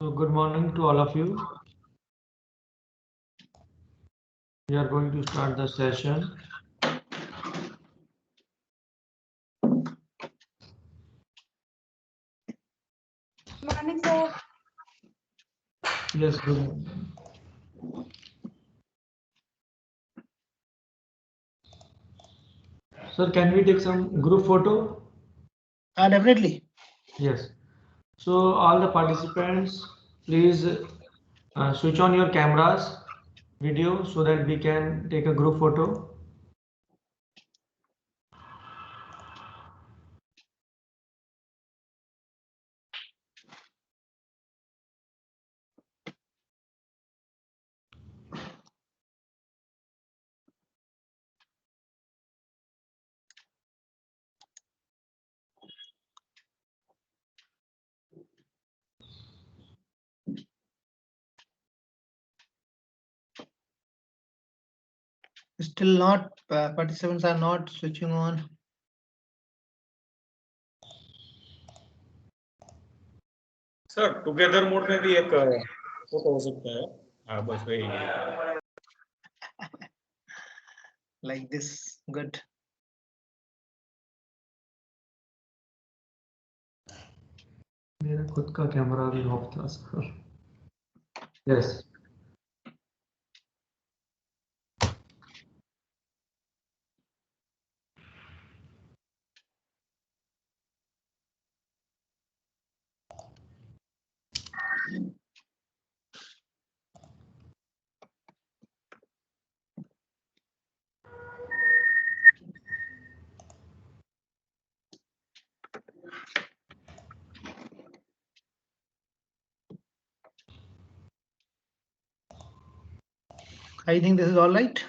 So good morning to all of you. We are going to start the session. Morning, sir. Yes, good morning. Sir, can we take some group photo? Definitely. Yes. So all the participants, please switch on your cameras, video, so that we can take a group photo. Still not, participants are not switching on. Sir together mode में भी एक photo हो सकता है. हाँ बस वही. Like this, good. मेरा खुद का कैमरा भी ऑफ था sir. Yes. I think this is all right.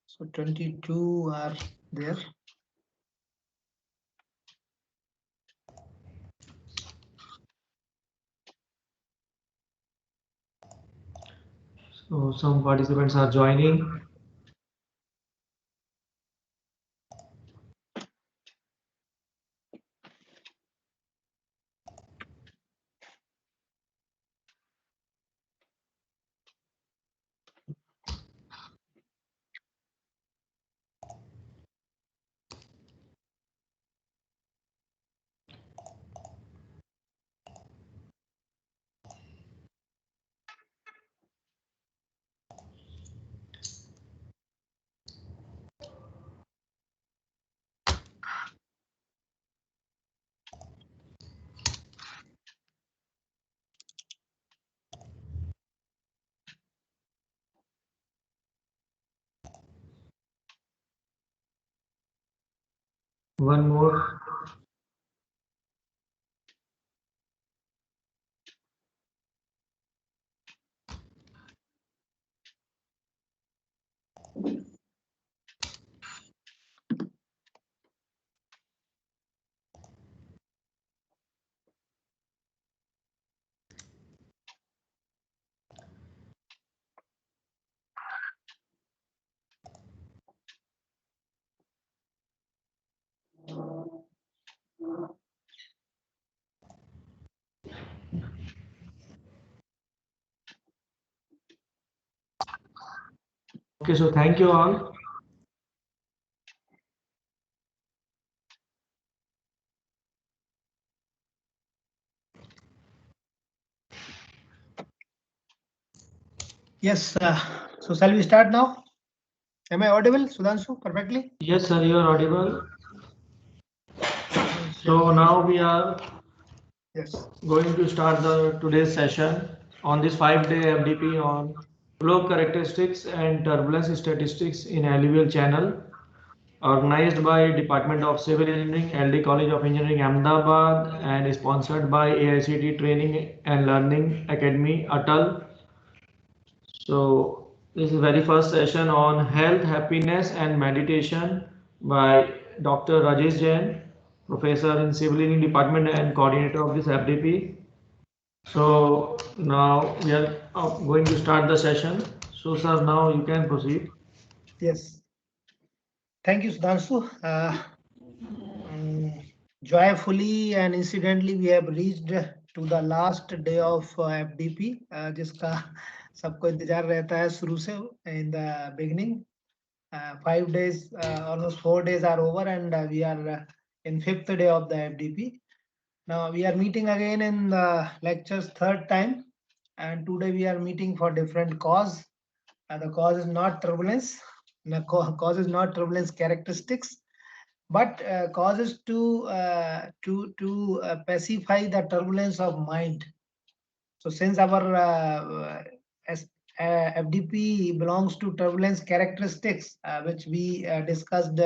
So 22 are there. So some participants are joining. One more. Okay, so thank you all. Yes. So shall we start now? Am I audible, Sudhanshu, perfectly? Yes, sir, you are audible. So now we are going to start the today's session on this 5-day FDP on flow characteristics and turbulence statistics in alluvial channel, organized by Department of Civil Engineering, LD College of Engineering, Ahmedabad, and sponsored by AICT Training and Learning Academy, ATAL. So this is very first session on health, happiness, and meditation by Dr. R.M.Jain, professor in Civil Engineering Department and coordinator of this FDP. So now we are going to start the session. So sir, now you can proceed. Yes. Thank you, Sudhanshu. joyfully and incidentally we have reached to the last day of FDP, जिसका सबको इंतजार रहता है शुरू से in the beginning. 5 days, almost 4 days are over, and we are in 5th day of the FDP. Now we are meeting again in the lecture's 3rd time, and today we are meeting for different cause. The cause is not turbulence. The cause is not turbulence characteristics, but causes to pacify the turbulence of mind. So since our FDP belongs to turbulence characteristics, which we discussed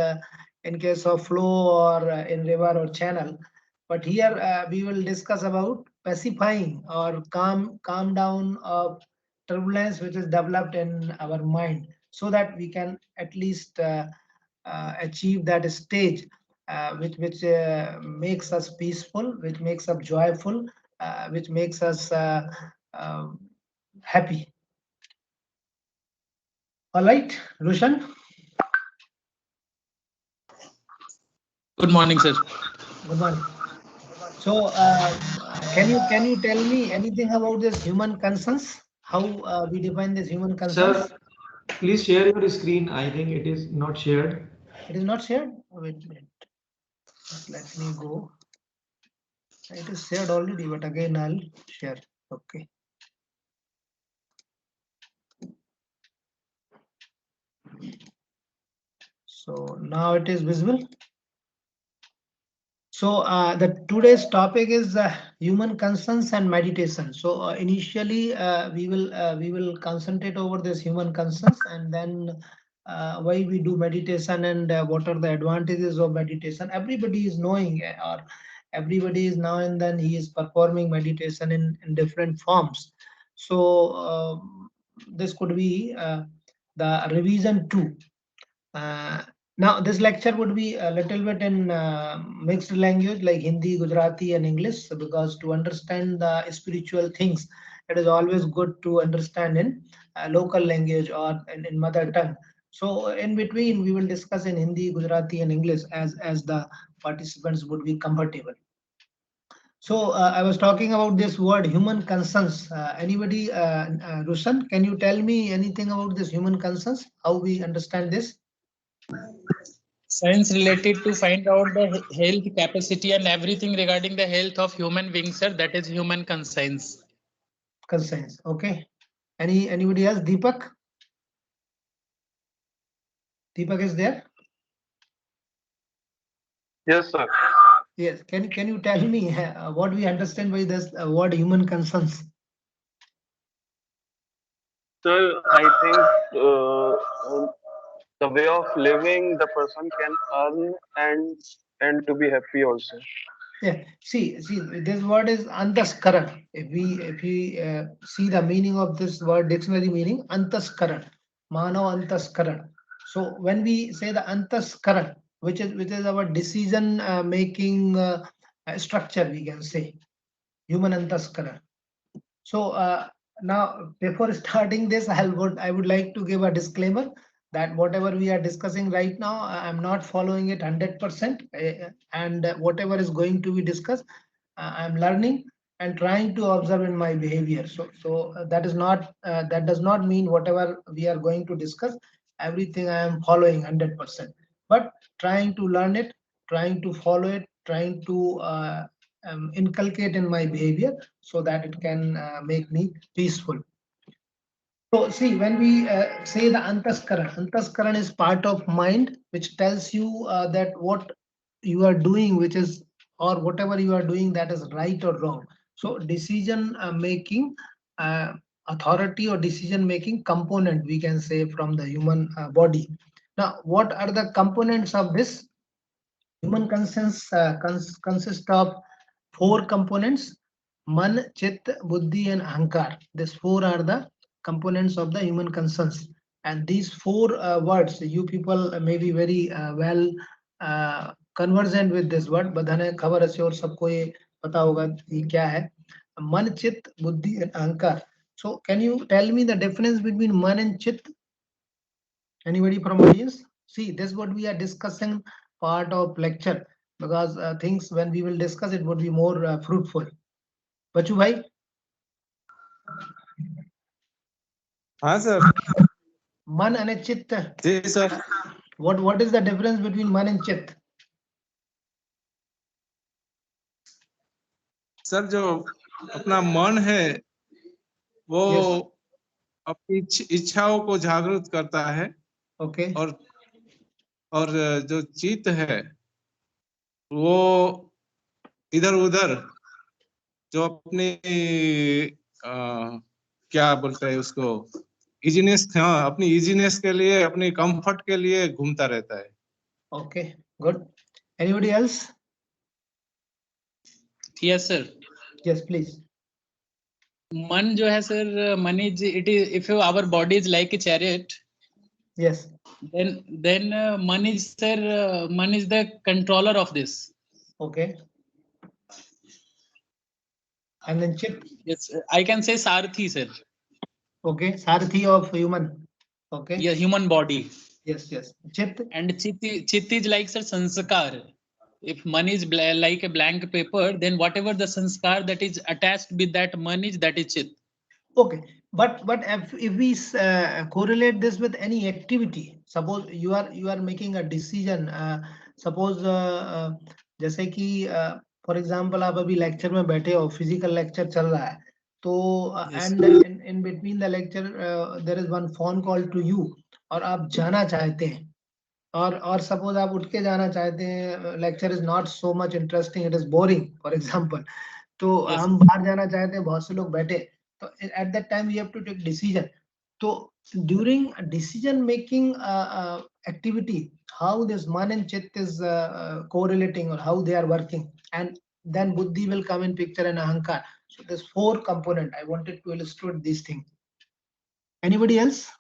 in case of flow or in river or channel, but here we will discuss about pacifying or calm down of turbulence which is developed in our mind, so that we can at least achieve that stage which makes us peaceful, which makes us joyful, which makes us happy. All right, Rushan. Good morning, sir. Good morning. So, can you tell me anything about this human concerns? How we define this human concerns? Sir, please share your screen. I think it is not shared. It is not shared. Wait a minute. Just let me go. It is shared already, but again I'll share. Okay. So now it is visible. So the today's topic is human concerns and meditation. So initially we will concentrate over this human concerns, and then why we do meditation, and what are the advantages of meditation. Everybody is knowing, or everybody is now and then he is performing meditation in different forms. So this could be the revision 2. Now, this lecture would be a little bit in mixed language like Hindi, Gujarati, and English, because to understand the spiritual things, it is always good to understand in local language or in mother tongue. So, in between, we will discuss in Hindi, Gujarati, and English as the participants would be comfortable. So, I was talking about this word human concerns. Anybody, Rushan, can you tell me anything about this human concerns? How we understand this? Science related to find out the health capacity and everything regarding the health of human beings, sir. That is human conscience. Conscience. Okay. Anybody else? Deepak? Deepak is there? Yes, sir. Yes. Can you tell me what we understand by this word human concerns? Sir, I think the way of living the person can earn and to be happy also. Yeah. See. This word is antaskaran. If we see the meaning of this word, dictionary meaning, antaskaran, mano antaskaran. So when we say the antaskaran, which is our decision making structure, we can say human antaskaran. So now, before starting this, I would like to give a disclaimer that whatever we are discussing right now, I'm not following it 100%, and whatever is going to be discussed, I'm learning and trying to observe in my behavior. So that is not that does not mean whatever we are going to discuss, everything I am following 100%, but trying to learn it, trying to follow it, trying to inculcate in my behavior so that it can make me peaceful. So see, when we say the antaskaran is part of mind which tells you that what you are doing, which is, or whatever you are doing, that is right or wrong. So decision making authority or decision making component, we can say, from the human body. Now, what are the components of this? Human consist of 4 components: man, chit, buddhi, and ahankar. These 4 are the components of the human conscience. And these 4 words, you people may be very well conversant with this word. बधाने खबर है और सबको ये पता होगा ये क्या है. Man, chit, buddhi, and ahankar. So, can you tell me the difference between man and chit? Anybody from audience? See, this is what we are discussing part of lecture. because things when we will discuss it would be more fruitful. Bachu bhai, हाँ sir man and chit. जी sir What is the difference between man and chit? Sir जो अपना मन है वो Yes. अपनी इच्छाओं को जागृत करता है Okay. और जो चित्त है वो इधर उधर जो अपनी क्या बोलते हैं उसको इजीनेस, हाँ अपनी इजीनेस के लिए अपनी कंफर्ट के लिए घूमता रहता है. Okay. Good. Anybody else? Yes, sir. Yes, please. मन जो है sir, मन is it is if our body is like a chariot, Yes. then man is sir, man is the controller of this. Okay. And then chit. Yes, I can say Sarthi, sir. Okay. Sarthi of human. Okay. Yeah, human body. Yes. Yes. Chit. And chit is like sir sanskar. If man is like a blank paper, then whatever the sanskar that is attached with that man is, that is chit. Okay. But if we correlate this with any activity, suppose you are making a decision. Suppose जैसे कि for example आप अभी lecture में बैठे हो, physical lecture चल रहा है, तो Yes. and in between the lecture there is one phone call to you और आप जाना चाहते हैं और suppose आप उठ के जाना चाहते हैं, lecture is not so much interesting, it is boring for example, तो Yes. हम बाहर जाना चाहते हैं, बहुत से लोग बैठे, तो at that time we have to take decision. So during decision making activity, how this man and chit is correlating or how they are working, and then buddhi will come in picture and ahankar. So there's 4 component. I wanted to illustrate these things. Anybody else?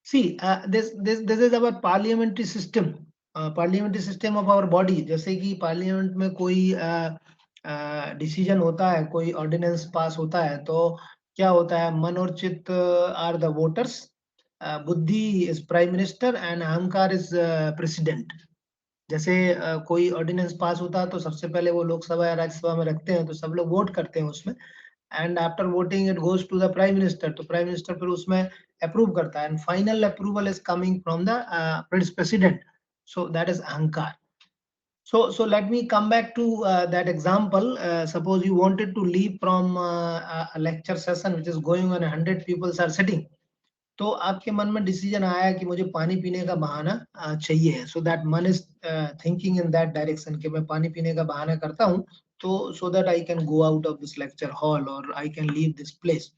See, this is our parliamentary system. Parliamentary system of our body. जैसे कि parliament में कोई decision होता है, कोई ordinance पास होता है, तो क्या होता है, मन और चित्त आर द वोटर्स, बुद्धि इज प्राइम मिनिस्टर एंड अहंकार इज प्रेसिडेंट. जैसे कोई ऑर्डिनेंस पास होता है तो सबसे पहले वो लोकसभा या राज्यसभा में रखते हैं, तो सब लोग वोट करते हैं उसमें, and after voting it goes to the prime minister, तो प्राइम मिनिस्टर फिर उसमें अप्रूव करता है, and final approval is coming from the president. So that is ahankar. So let me come back to that example. Suppose you wanted to leave from a lecture session which is going on, 100 people are sitting. तो आपके मन में decision आया कि मुझे पानी पीने का बहाना चाहिए है. So that man is thinking in that direction कि मैं पानी पीने का बहाना करता हूँ, तो so that I can go out of this lecture hall or I can leave this place.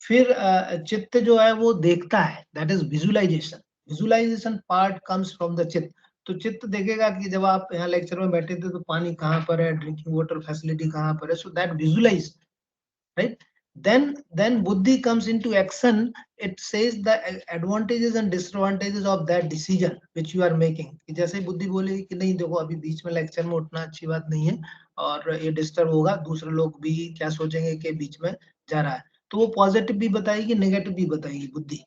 फिर चित्त जो है वो देखता है, that is visualization. Visualization part comes from the चित्त. तो चित्त देखेगा कि जब आप यहाँ लेक्चर में बैठे थे तो पानी कहाँ पर है, ड्रिंकिंग वाटर फैसिलिटी कहाँ पर है, so that visualise, right. then buddhi comes into action. It says the advantages and disadvantages of that decision which you are making. जैसे बुद्धि बोलेगी कि नहीं देखो अभी बीच में लेक्चर में उठना अच्छी बात नहीं है और ये डिस्टर्ब होगा, दूसरे लोग भी क्या सोचेंगे कि बीच में जा रहा है, तो वो पॉजिटिव भी बताएगी, नेगेटिव भी बताएगी बुद्धि.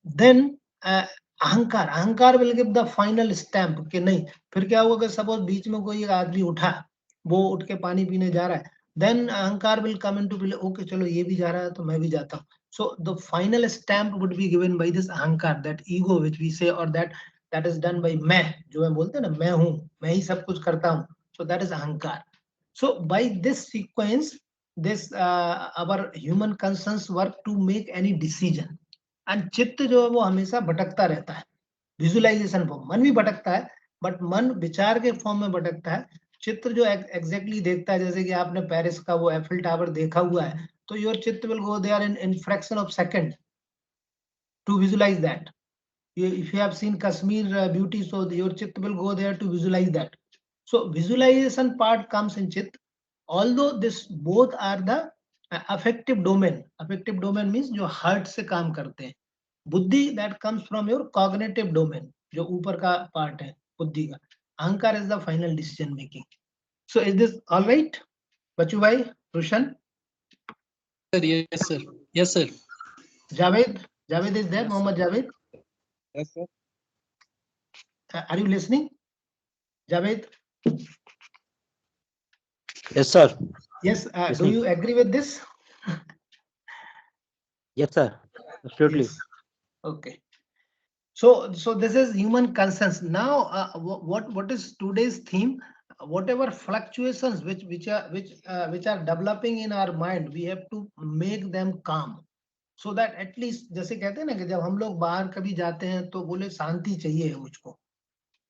देन अहंकार will give the final stamp कि नहीं. फिर क्या होगा कि सपोज बीच में कोई एक आदमी उठा, वो उठ के पानी पीने जा रहा है, देन अहंकार will come into play. Okay चलो ये भी जा रहा है तो मैं भी जाता हूँ. So the final stamp would be given by this अहंकार, दैट ईगो व्हिच वी से, और दैट इज डन बाय मैं, जो हम बोलते हैं ना मैं हूँ, मैं ही सब कुछ करता हूँ. सो दैट इज अहंकार. So by this sequence, this our human conscience work to make any decision. And चित्त जो है वो हमेशा भटकता रहता है. विजुअलाइजेशन फॉर्म, मन भी भटकता है बट मन विचार के फॉर्म में भटकता है. चित्र जो एग्जैक्टली देखता है, जैसे कि आपने पेरिस का वो एफिल टावर देखा हुआ है, तो your chitta will go there in fraction of second to visualise that. if you have seen Kashmir beauty, so your chitt will go there to visualize that. So visualization part comes in chit. Although this both are the affective domain. Affective domain means जो heart से काम करते हैं. बुद्धि that comes from your cognitive domain, जो ऊपर का part है बुद्धि का. अहंकार is the final decision making. So is this all right? बच्चू भाई, Rushan, Sir, yes, sir. Yes, sir. Javed is there, Mohammad Javed. Yes, sir. Are you listening, Javed? Yes, sir. Yes. Do Listening. you agree with this? Yes, sir. Absolutely. Yes. Okay. So this is human concerns. Now, what is today's theme? Whatever fluctuations which are developing in our mind, we have to make them calm. So that at least, जैसे कहते हैं ना कि जब हम लोग बाहर कभी जाते हैं तो बोले शांति चाहिए है मुझको,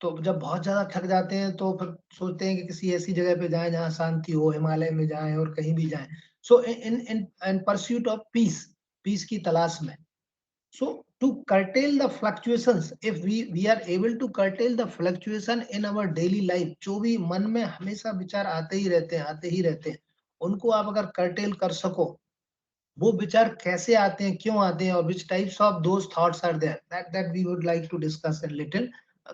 तो जब बहुत ज्यादा थक जाते हैं तो फिर सोचते हैं कि किसी ऐसी जगह पे जाएं जहाँ शांति हो, हिमालय में जाएं और कहीं भी जाएं. सो इन परस्यूट ऑफ पीस की तलाश में. So to curtail the fluctuations, if we are able to curtail the fluctuation in our daily life, जो भी मन में हमेशा विचार आते ही रहते हैं, उनको आप अगर curtail कर सको, वो विचार कैसे आते हैं, क्यों आते हैं, और which types of those thoughts are there, that we would like to discuss a little.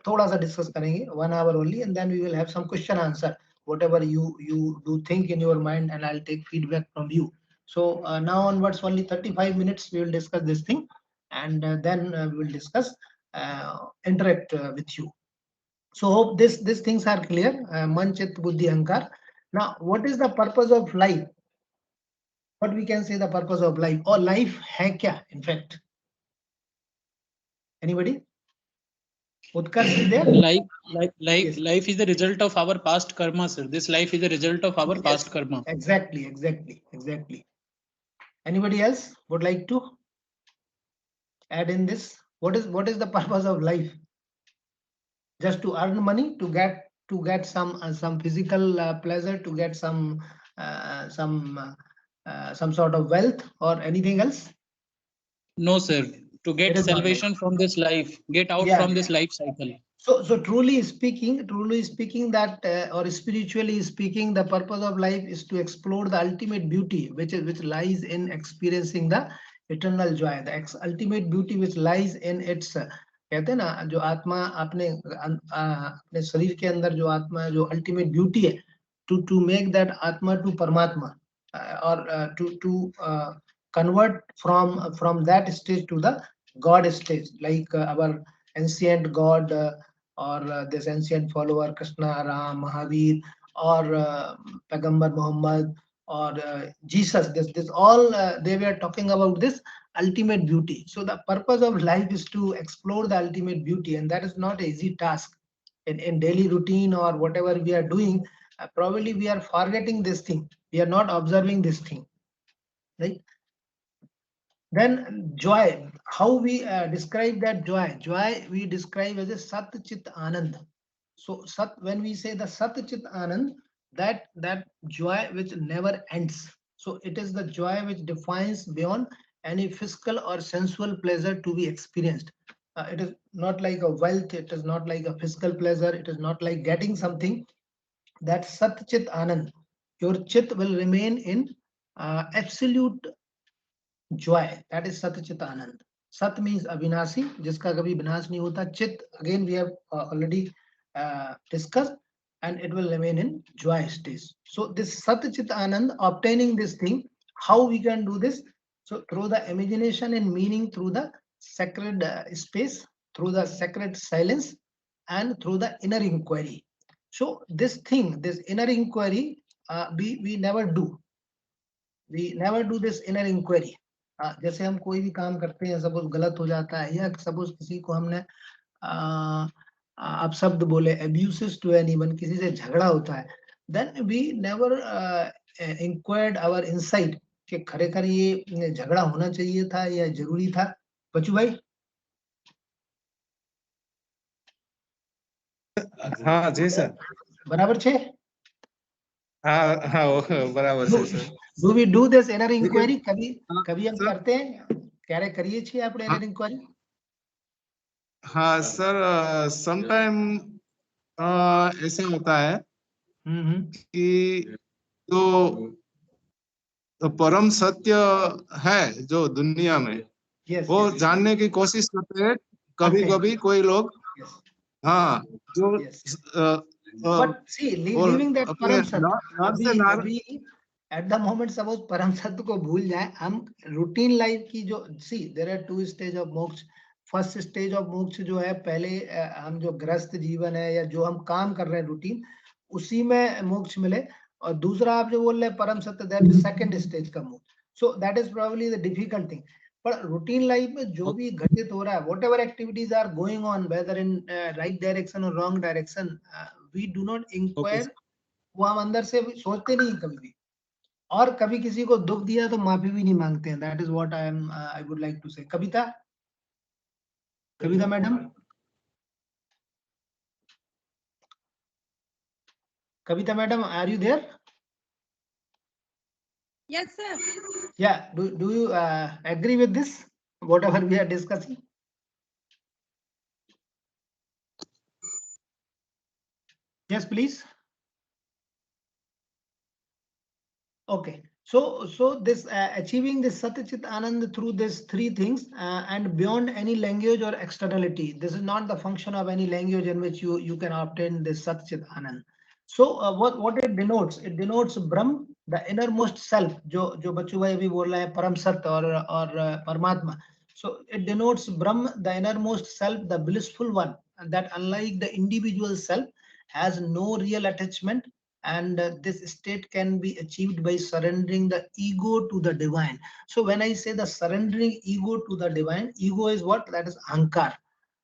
थोड़ा सा डिस्कस करेंगे, 1 hour only, and then we will have some question answer, whatever you do think in your mind, and I'll take feedback from you. So now onwards, only 35 minutes we will discuss this thing, and then we will discuss, interact with you. So hope these things are clear. Man, Chit, Buddhi, Ahankar. Now, what is the purpose of life? What we can say the purpose of life, or life hai kya, in fact? Anybody? Utkarsh is there? Yes. Life is the result of our past karma, sir. This life is the result of our past karma. Exactly. Anybody else would like to add in this? What is the purpose of life? Just to earn money, to get some physical pleasure, to get some sort of wealth, or anything else? No, sir. To get salvation from this life, get out from this life cycle. So truly speaking, that or spiritually speaking, the purpose of life is to explore the ultimate beauty, which lies in experiencing the eternal joy. The ultimate beauty which lies in its, कहते हैं ना, जो आत्मा अपने शरीर के अंदर जो आत्मा है, जो ultimate beauty है, to make that atma to paramatma, or to convert from that stage to the God stage, like our ancient God, or this ancient follower Krishna, Ram, Mahavir, or Pagambar Muhammad, or Jesus. This all they were talking about this ultimate beauty. So the purpose of life is to explore the ultimate beauty, and that is not an easy task. In daily routine or whatever we are doing, probably we are forgetting this thing. We are not observing this thing, right? Then joy, how we describe that joy? Joy we describe as a Sat Chit Anand. So Sat, when we say the Sat Chit Anand, that joy which never ends. So it is the joy which defines beyond any physical or sensual pleasure to be experienced. It is not like a wealth, it is not like a physical pleasure, it is not like getting something. That Sat Chit Anand, your chit will remain in absolute joy. That is Sat Chit Anand. Sat means अविनाशी, जिसका कभी विनाश नहीं होता. Chit, again we have already discussed, and it will remain in joy stage. So this Sat Chit Anand, obtaining this thing, how we can do this? So through the imagination and meaning, through the sacred space, through the sacred silence, and through the inner inquiry. So this thing, this inner inquiry, we never do. We never do this inner inquiry. जैसे हम कोई भी काम करते हैं, suppose गलत हो जाता है, या सपोज किसी को हमने आप शब्द बोले, abuses to anyone, किसी से झगड़ा होता है, then we never inquired our inside कि खरेखर ये झगड़ा होना चाहिए था या जरूरी था. बच्चू भाई? हाँ जी सर. बराबर छे? हाँ बराबर है sir. Do we do this inner inquiry? कभी हम करते हैं? क्यारे करिए छे आपने inner inquiry? हाँ सर, समटाइम ऐसा होता है कि जो परम सत्य है जो दुनिया में, वो जानने की कोशिश करते हैं कभी-कभी कोई लोग. हाँ, जो But see, leaving that परम सत्य, अभी at the moment suppose परम सत्य को भूल जाए, हम routine life की जो, see there are 2 stages of moksha. First stage of मोक्ष जो है, पहले हम जो गृहस्थ जीवन है या जो हम काम कर रहे हैं रूटीन, उसी में मोक्ष मिले। और दूसरा आप जो बोल रहे हैं परम सत्य, दैट इज सेकंड स्टेज का मोक्ष। So that is probably the difficult thing. पर रूटीन लाइफ में जो भी घटित हो रहा है, whatever activities are going on, whether in right direction और wrong direction, we do not inquire. वो हम अंदर से सोचते नहीं कभी भी, और कभी किसी को दुख दिया तो माफी भी नहीं मांगते हैं। That is what I would like to say. Kavita, Kavita madam, Kavita madam, are you there? Yes, sir. Yeah, do you agree with this, whatever we are discussing? Yes, please. Okay, so this achieving this Satyachit Anand through these three things and beyond any language or externality. This is not the function of any language in which you can obtain this Satyachit Anand. So what it denotes? It denotes Brahm, the innermost self. जो बच्चू भाई अभी बोल रहे हैं परम सत्य और परमात्मा. So it denotes Brahm, the innermost self, the blissful one, and that unlike the individual self has no real attachment. And this state can be achieved by surrendering the ego to the divine. So when I say the surrendering ego to the divine, ego is what? That is ahankar.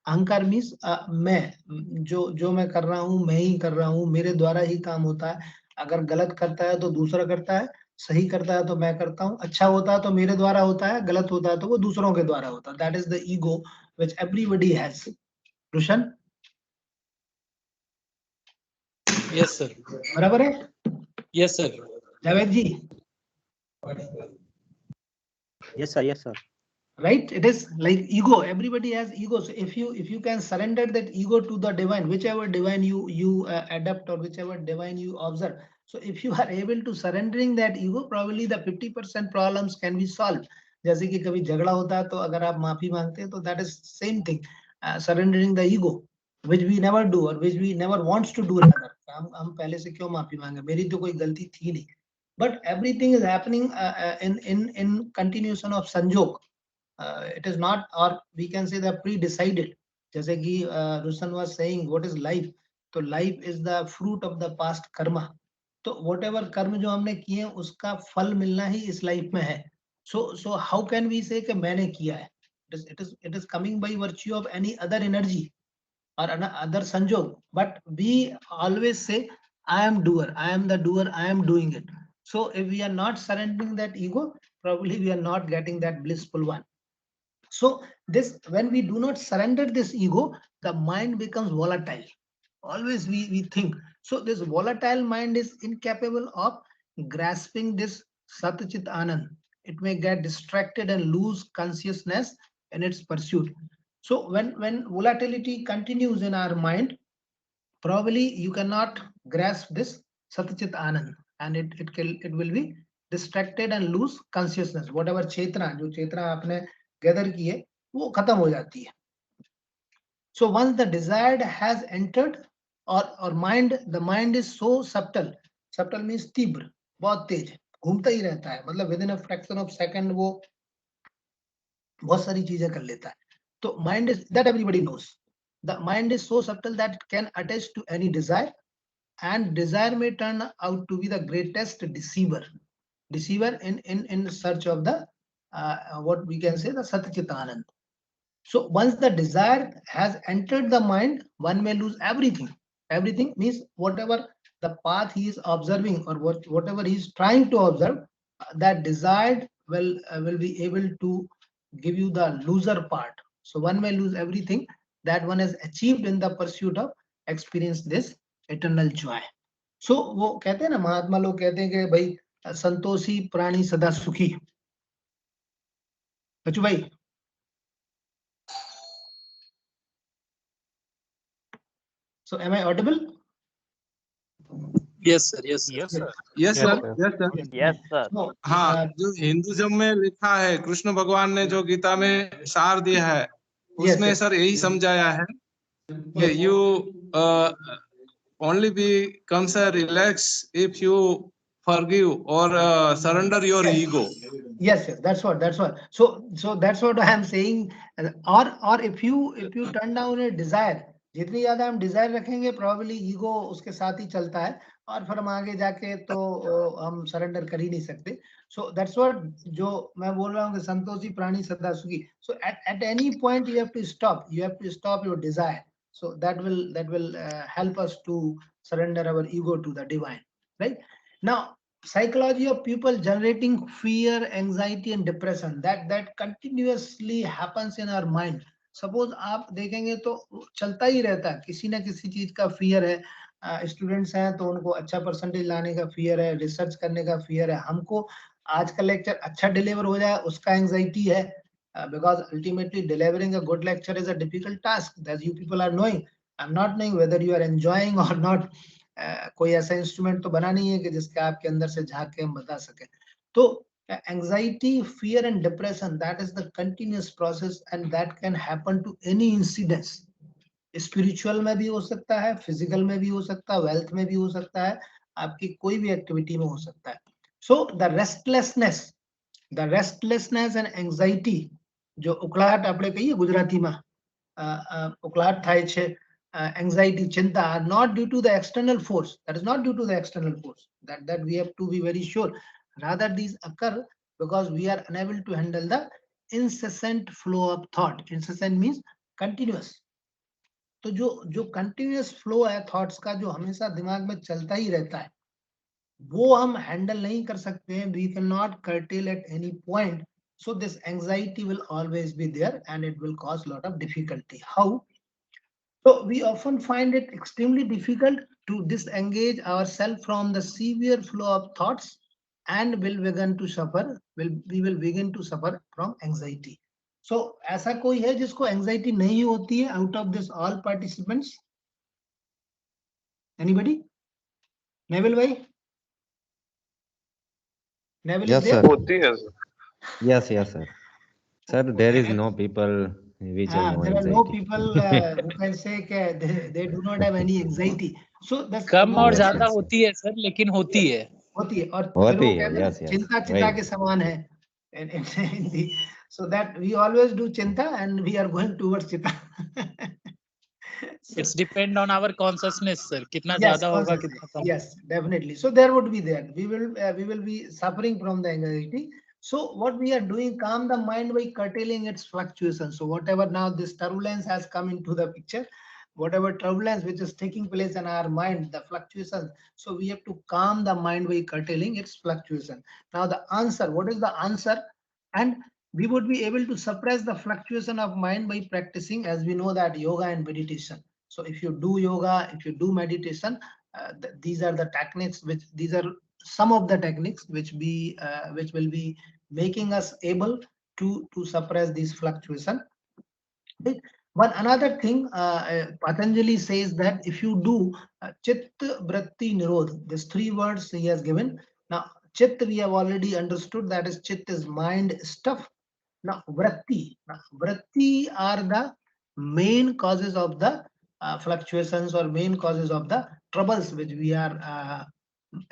अहंकार means मैं जो मैं कर रहा हूँ, मैं ही कर रहा हूँ, मेरे द्वारा ही काम होता है। अगर गलत करता है तो दूसरा करता है, सही करता है तो मैं करता हूँ, अच्छा होता है तो मेरे द्वारा होता है, गलत होता है तो वो दूसरों के द्वारा होता है। That is the ego which everybody has. Roshan? Yes sir. बराबर है? Yes sir. Javed ji? Yes, sir. Yes, sir. Right, it is like ego. Everybody has ego. So if you can surrender that ego to the divine, whichever divine you adapt or whichever divine you observe, so if you are able to surrendering that ego, probably the 50% problems can be solved. जैसे कि कभी झगड़ा होता है तो अगर आप माफी मांगते हैं तो that is same thing, surrendering the ego, which we never do or which we never wants to do rather. हम पहले से क्यों माफी मांगे, मेरी तो कोई गलती थी नहीं. But everything is happening in continuation of संजोग. It is not, or we can say that pre-decided. जैसे कि Rushan was saying, what is life? तो life is the fruit of the past karma. तो whatever कर्म जो हमने किए हैं उसका फल मिलना ही इस लाइफ में है. So how can we say कि मैंने किया है? It is coming by virtue of any other energy or other sanjog. But we always say, I am doer, I am the doer, I am doing it. So if we are not surrendering that ego, probably we are not getting that blissful one. So this, when we do not surrender this ego, the mind becomes volatile. Always we think. So this volatile mind is incapable of grasping this Satchit Anand. It may get distracted and lose consciousness in its pursuit. So when volatility continues in our mind, probably you cannot grasp this Satchit Anand, and it will be distracted and lose consciousness. Whatever चेतना, जो चेतना आपने gather की है वो खत्म हो जाती है. So once the desired has entered, or mind, the mind is so subtle. Subtle means तीव्र, बहुत तेज, घूमता ही रहता है. मतलब within a fraction of second वो बहुत सारी चीजें कर लेता है. तो mind is, that everybody knows. The mind is so subtle that it can attach to any desire, and desire may turn out to be the greatest deceiver. Deceiver in search of the what we can say, the Satchit Anand. So once the desire has entered the mind, one may lose everything. Everything means whatever the path he is observing or whatever he is trying to observe, that desired will be able to give you the loser part. So one may lose everything that one has achieved in the pursuit of experience this eternal joy. So वो कहते हैं ना, महात्मा लोग कहते हैं कि भाई संतोषी प्राणी सदा सुखी. बच्चू भाई? So am I audible? Yes sir. Yes sir. Yes, sir. Yes sir, yes sir. Yes, sir. No. हाँ, जो हिंदुइज्म में लिखा है, कृष्ण भगवान ने जो गीता में सार दिया है, उसमें yes. सर यही समझाया है कि you only becomes relax if you forgive or surrender your ego. Yes, that's what. So that's what I am saying. Or if you turn down a desire, जितनी ज्यादा हम डिजायर रखेंगे probably ego उसके साथ ही चलता है और फिर हम आगे जाके तो हम सरेंडर कर ही नहीं सकते. So that's what जो मैं बोल रहा हूँ कि संतोषी प्राणी सदा सुखी. So at any point you have to stop your desire. So that will help us to surrender our ego to the divine, right? Now, psychology of people generating fear, anxiety and depression, that continuously happens in our mind. Suppose आप देखेंगे तो चलता ही रहता है, किसी ना किसी चीज का फियर है. स्टूडेंट्स हैं तो उनको अच्छा परसेंटेज लाने का फियर है, रिसर्च करने का फियर है. हमको आज का लेक्चर अच्छा डिलीवर हो जाए उसका एंजाइटी है, because ultimately delivering a good lecture is a difficult task, as you people are knowing. I'm not knowing whether you are enjoying or not. कोई ऐसा इंस्ट्रूमेंट तो बना नहीं है कि जिसके आपके अंदर से झांक के हम बता सके. तो anxiety, fear and depression, that is the continuous process and that can happen to any incidents. Spiritual में भी हो सकता है, फिजिकल में भी हो सकता है, वेल्थ में भी हो सकता है, आपकी कोई भी एक्टिविटी में हो सकता है. So the restlessness and anxiety, जो उकलाहट આપણે કહીએ ગુજરાતીમાં, ઉકલાહટ થાય છે, anxiety, chinta, are not due to the external force. That is not due to the external force. That we have to be very sure. Rather, these occur because we are unable to handle the incessant flow of thought. Incessant means continuous. तो जो continuous flow है thoughts का, जो हमेशा दिमाग में चलता ही रहता है, वो हम हैंडल नहीं कर सकते हैं. We can not curtail at any point. So this anxiety will always be there and it will cause a lot of difficulty. How? So we often find it extremely difficult to disengage ourselves from the severe flow of thoughts and we will begin to suffer from anxiety. So ऐसा कोई है जिसको anxiety नहीं होती है out of this all participants? Anybody? Neville भाई? Neville Yes, is there? sir. होती है sir. Yes, sir. Sir, there is no people which have no There are no anxiety. people who can say that they do not have any anxiety. So that's कम और Yes, ज्यादा yes. होती है sir, लेकिन होती है. होती है. और फिर वो होती है, कहते हैं yes, yes. चिंता चिता Right. के समान है. So that we always do chinta and we are going towards चिता. It's depend on our consciousness, sir. कितना Yes, ज्यादा होगा, consciousness. कितना कम. Yes, definitely. So there would be there. We will be suffering from the anxiety. So what we are doing, calm the mind by curtailing its fluctuations. So whatever now this turbulence has come into the picture, whatever turbulence which is taking place in our mind, the fluctuations. So we have to calm the mind by curtailing its fluctuation. Now the answer, what is the answer? And we would be able to suppress the fluctuation of mind by practicing, as we know, that yoga and meditation. So if you do yoga, if you do meditation, these are the techniques these are some of the techniques which will be making us able to suppress these fluctuation. Right? One another thing, Patanjali says that if you do Chit Vritti Nirodh, these three words he has given. Now, Chit we have already understood, that is Chit is mind stuff. Now, Vritti are the main causes of the fluctuations or main causes of the troubles which we are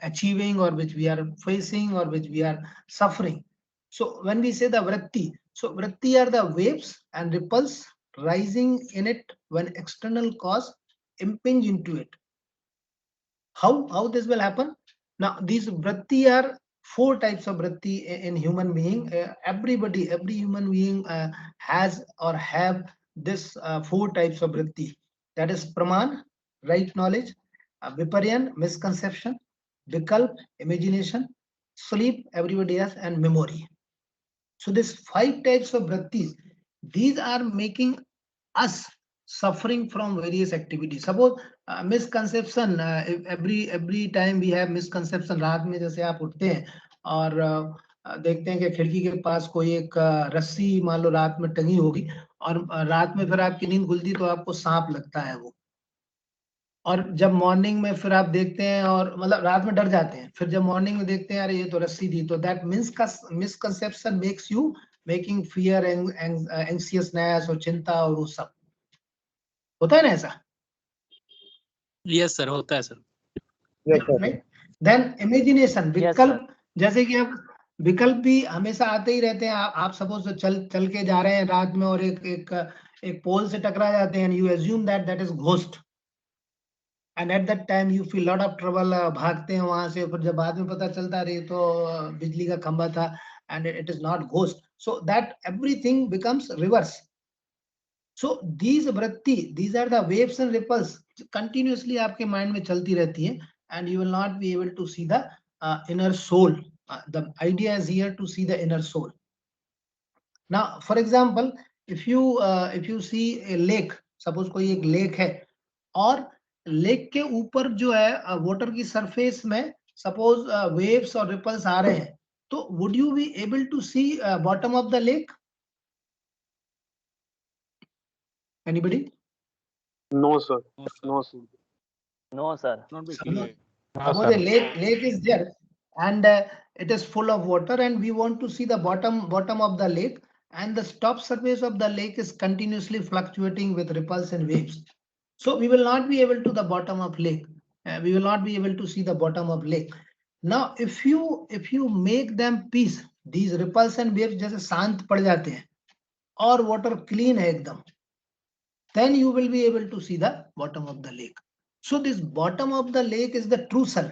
achieving or which we are facing or which we are suffering. So when we say the vritti, so vritti are the waves and ripples rising in it when external cause impinge into it. How this will happen? Now these vritti are four types of vritti in human being. Every human being has or have this four types of vritti. That is praman, right knowledge, viparyan, misconception, vikalp, imagination, sleep, everybody has, and memory. So these five types of vrittis, these are making us suffering from various activities. Suppose misconception, every time we have misconception, रात में जैसे आप उठते हैं और देखते हैं कि खिड़की के पास कोई एक रस्सी मान लो रात में टंगी होगी और रात में फिर आपकी नींद खुलती तो आपको सांप लगता है वो, और जब मॉर्निंग में फिर आप देखते हैं और मतलब रात में डर जाते हैं, फिर जब मॉर्निंग में देखते हैं अरे ये तो रस्सी थी, तो that misconception makes you making fear anxiousness और चिंता और वो सब होता है ना ऐसा. Yes, sir. होता है, sir. देन इमेजिनेशन, विकल्प, जैसे कि अब विकल्प भी हमेशा आते ही रहते हैं। आप सपोज चल के जा रहे हैं रात में और एक पोल से टकरा जाते हैं, you assume that is ghost, and eight that time you feel lot of trouble, भागते हैं वहां से, फिर जब बाद में पता चलता रही तो बिजली का खंभा था, and it is not ghost, so that everything becomes reverse. So these वृत्ति, these are the waves and ripples, continuously आपके माइंड में चलती रहती है, and you will not be able to see the inner soul. The idea is here to see the inner soul. Now, for example, if you see a lake, suppose कोई एक lake है, और lake के ऊपर जो है water की surface में सपोज वेव्स और रिपल्स आ रहे हैं, तो would you be able to see bottom of the lake? Anybody? No, sir. No, sir. No, sir. Not be Suppose clear. a lake is there, and it is full of water, and we want to see the bottom of the lake, and the top surface of the lake is continuously fluctuating with ripples and waves. So we will not be able to the bottom of lake. We will not be able to see the bottom of lake. Now, if you make them peace, these ripples and waves जैसे शांत पड़ जाते हैं और water clean है एकदम, then you will be able to see the bottom of the lake. So this bottom of the lake is the true self.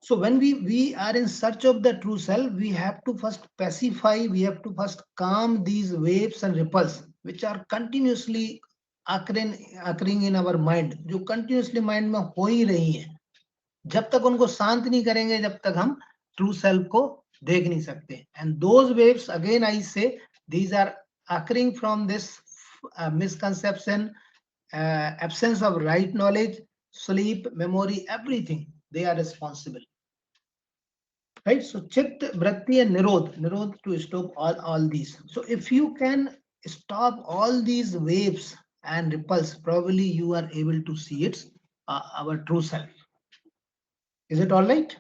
So when we are in search of the true self, we have to first pacify, we have to first calm these waves and ripples which are continuously occurring in our mind, जो continuously mind में हो ही रही हैं. जब तक उनको शांत नहीं करेंगे, जब तक हम true self को देख नहीं सकते. And those waves, again I say, these are occurring from this misconception, absence of right knowledge, sleep, memory, everything. They are responsible. Right? So chitt, vritti, and nirodh to stop all these. So if you can stop all these waves and ripples, probably you are able to see its our true self. Is it all right?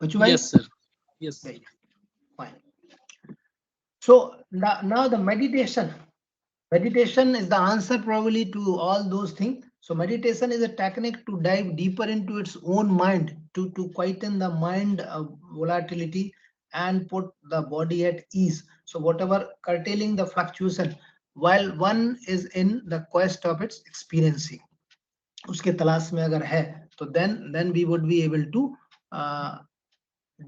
Yes, sir. Yes. Right. Fine. So now the meditation. Meditation is the answer probably to all those things. So meditation is a technique to dive deeper into its own mind, to quieten the mind volatility and put the body at ease. So whatever curtailing the fluctuation while one is in the quest of its experiencing. उसके तलाश में अगर है, तो then we would be able to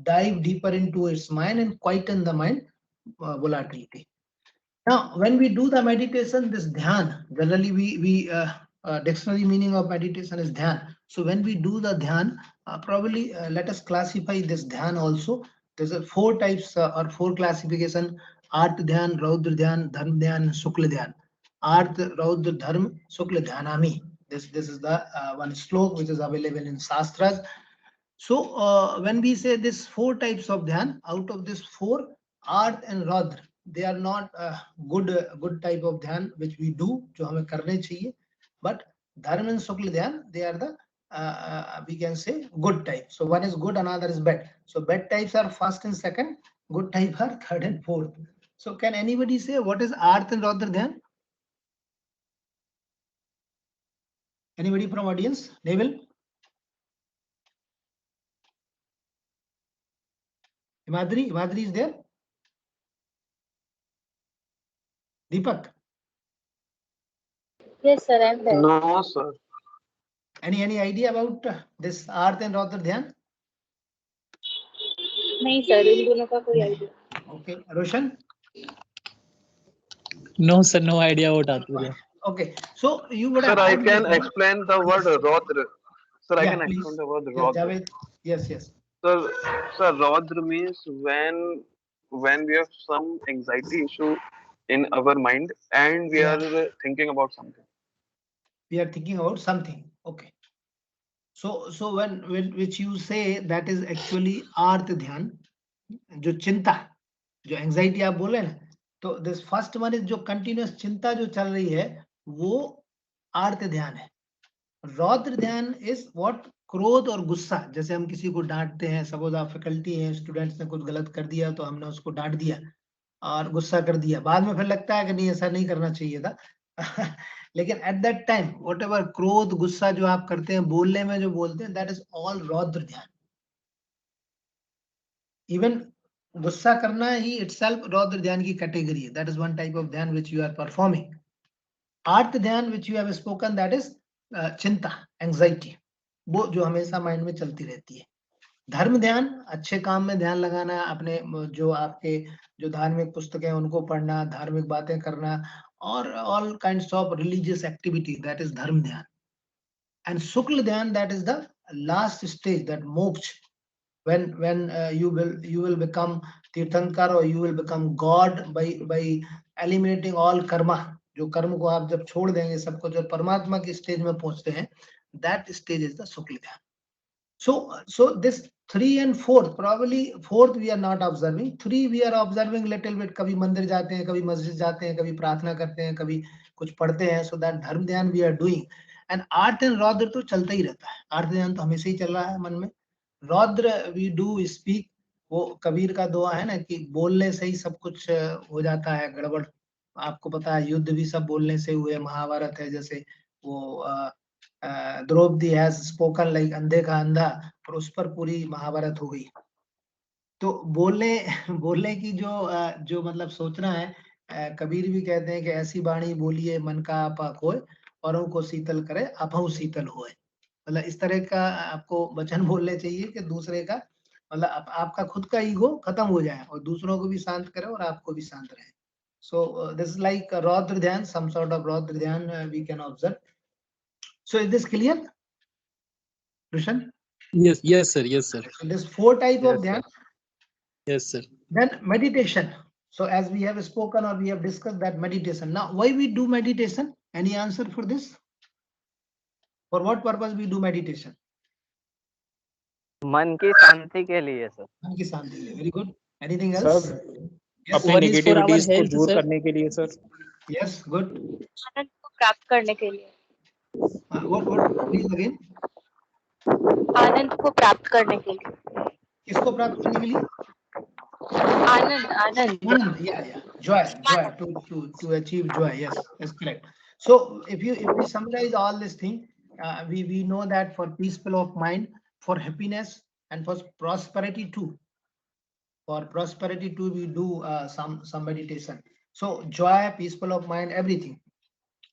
dive deeper into its mind and quieten the mind volatility. Now, when we do the meditation, this dhyan, generally we dictionary meaning of meditation is dhyan. So when we do the dhyan, probably let us classify this dhyan also. There's 4 types or 4 classification: Arth dhyan, Raudra dhyan, Dharma dhyan, and Sukla dhyan. Arth, Raudra, Dharma, Sukla dhyanami. This is the one slok which is available in Shastras. So when we say this 4 types of dhyan, out of this 4, Arth and Raudra, they are not a good type of dhyan which we do, जो हमें करने चाहिए. But Dharma and Sukla dhyan, they are the we can say good type. So one is good, another is bad. So bad types are first and second, good type are third and fourth. So can anybody say what is Arth and Raudra dhyan? Anybody from audience? Neville? Himadri is there? Deepak? Yes, sir, I'm there. No, sir. Any idea about this Arth and Raudra dhyan? नहीं sir, इन दोनों का कोई idea. Okay, Roshan? No, sir, no idea what Arth dhyan. Okay, so you would Sir, have. I can explain the word Raudra. Sir, I can please. explain the word Yeah, Raudra. Javed. Yes. Sir, Raudra means when we have some anxiety issue in our mind and we are thinking about something. We are thinking about something. Okay. So when which you say that is actually Arth dhyan, जो चिंता, जो anxiety आप बोले ना, तो this first one is जो continuous चिंता जो चल रही है वो आर्त ध्यान है. रौद्र ध्यान इज व्हाट, क्रोध और गुस्सा. जैसे हम किसी को डांटते हैं, सपोज आप फैकल्टी हैं, स्टूडेंट्स ने कुछ गलत कर दिया तो हमने उसको डांट दिया और गुस्सा कर दिया, बाद में फिर लगता है कि नहीं ऐसा नहीं करना चाहिए था. लेकिन eight that time what ever क्रोध गुस्सा जो आप करते हैं, बोलने में जो बोलते हैं, दैट इज ऑल रौद्र ध्यान. Even गुस्सा करना ही itself रौद्र ध्यान की category है. That is one type of ध्यान which you are performing. आर्त ध्यान which you have spoken, that is चिंता, anxiety, वो जो हमेशा माइंड में चलती रहती है. धर्म ध्यान, अच्छे काम में ध्यान लगाना, अपने जो आपके जो धार्मिक पुस्तकें हैं उनको पढ़ना, धार्मिक बातें करना, और all kinds of religious activity, that is धर्म ध्यान. And शुक्ल ध्यान, that is the last stage, that moksha, when you will become तीर्थंकर or you will become God by eliminating all karma. जो कर्म को आप जब छोड़ देंगे, सबको जो परमात्मा की स्टेज में पहुंचते हैं, that stage is the शुक्ल ध्यान. So this 3 and 4, probably 4th we are not observing, 3 we are observing little bit. कभी मंदिर जाते हैं, कभी मस्जिद जाते हैं, कभी प्रार्थना करते हैं, कभी कुछ पढ़ते हैं. So that धर्म ध्यान we are doing. And आर्त and रौद्र तो चलता ही रहता है. आर्त ध्यान तो हमेशा ही चल रहा है मन में. रौद्र we do speak. वो कबीर का दुआ है ना कि बोलने से ही सब कुछ हो जाता है गड़बड़. आपको पता है युद्ध भी सब बोलने से हुए. महाभारत है जैसे, वो द्रौपदी हैज स्पोकन लाइक अंधे का अंधा, और उस पर पूरी महाभारत हो गई. तो बोलने की जो मतलब सोचना है. कबीर भी कहते हैं कि ऐसी वाणी बोलिए मन का आपा खोए, औरों को शीतल करे आपहु शीतल होए. मतलब इस तरह का आपको वचन बोलने चाहिए कि दूसरे का मतलब आपका खुद का ईगो खत्म हो जाए और दूसरों को भी शांत करे और आपको भी शांत रहे. So this is like रौद्र ध्यान, some sort of रौद्र ध्यान we can observe. So is this clear, Rushan? Yes sir. So there's 4 type of dhyan. Yes sir. Then meditation. So as we have spoken or we have discussed that meditation. Now why we do meditation? Any answer for this? For what purpose we do meditation? मन की शांति के लिए sir. मन की शांति के लिए. Very good. Anything else? Sir Yes. अपने negativities को दूर करने के लिए सर. Yes, good. आनंद को प्राप्त करने के लिए. What? Please again. आनंद को प्राप्त करने के लिए. किसको प्राप्त करने के लिए? आनंद. Yeah. Joy. To achieve joy. Yes, that's correct. So if we summarize all this thing, we know that for peaceful of mind, for happiness, and for prosperity too. For prosperity too, we do some meditation. So joy, peaceful of mind, everything.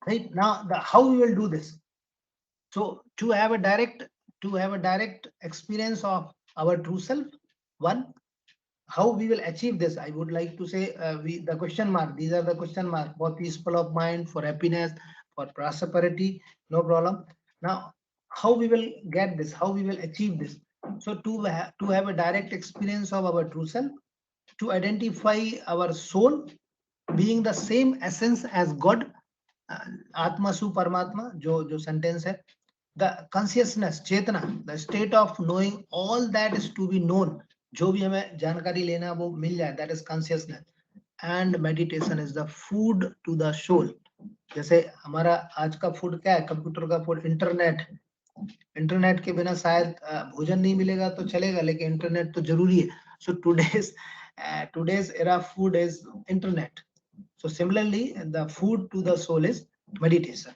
Right now, how we will do this? So to have a direct experience of our true self, one. How we will achieve this? I would like to say the question mark. These are the question mark for peaceful of mind, for happiness, for prosperity. No problem. Now, how we will get this? How we will achieve this? So to have a direct experience of our true self, to identify our soul being the same essence as God, Atma Su Paramatma, jo sentence hai. The consciousness, Chetana, the state of knowing all that is to be known. जो भी हमें जानकारी लेना वो मिल जाए, that is consciousness. And meditation is the food to the soul. जैसे हमारा आज का फूड क्या है? कंप्यूटर का फूड इंटरनेट के बिना शायद भोजन नहीं मिलेगा तो चलेगा, लेकिन इंटरनेट तो जरूरी है. So today's era food is internet. So similarly, the food to the soul is meditation.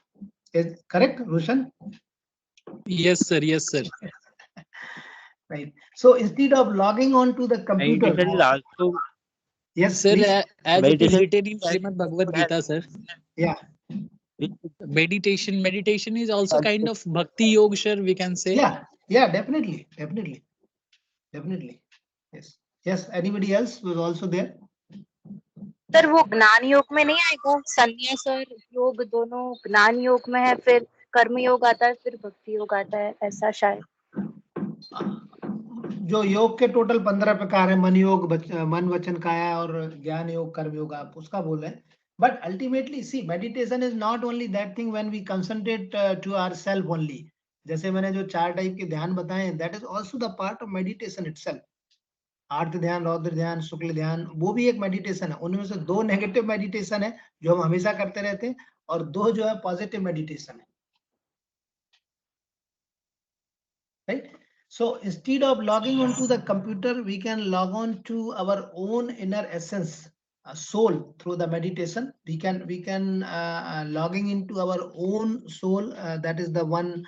Is correct, Rushan? Yes sir. Right. So instead of logging on to the computer. Meditation is also. Yes, sir. please. As it is written in Srimad Bhagavad Gita, sir. Yeah. Meditation is also kind of bhakti yoga, sir, we can say. Yeah, definitely. Yes. Anybody else was also there? Sir वो ज्ञान योग में नहीं आएगा? संन्यास और योग दोनों ज्ञान योग में है, फिर कर्म योग आता है, फिर भक्ति योग आता है, ऐसा शायद. जो योग के टोटल 15 प्रकार है, मन योग, मन वचन काया और ज्ञान योग, कर्म योग, आप उसका बोल रहे हैं. But ultimately, see, meditation is not only that thing when we concentrate to ourselves only. जैसे मैंने जो 4 टाइप के ध्यान बताए, that is also the part of meditation itself. आर्त ध्यान, रौद्र ध्यान, शुक्ल ध्यान, वो भी एक मेडिटेशन है. उनमें से 2 नेगेटिव मेडिटेशन है जो हम हमेशा करते रहते हैं, और 2 जो है पॉजिटिव मेडिटेशन है. Right? So instead of logging onto the computer, we can log on to our own inner essence, soul, through the meditation. We can logging into our own soul. That is the one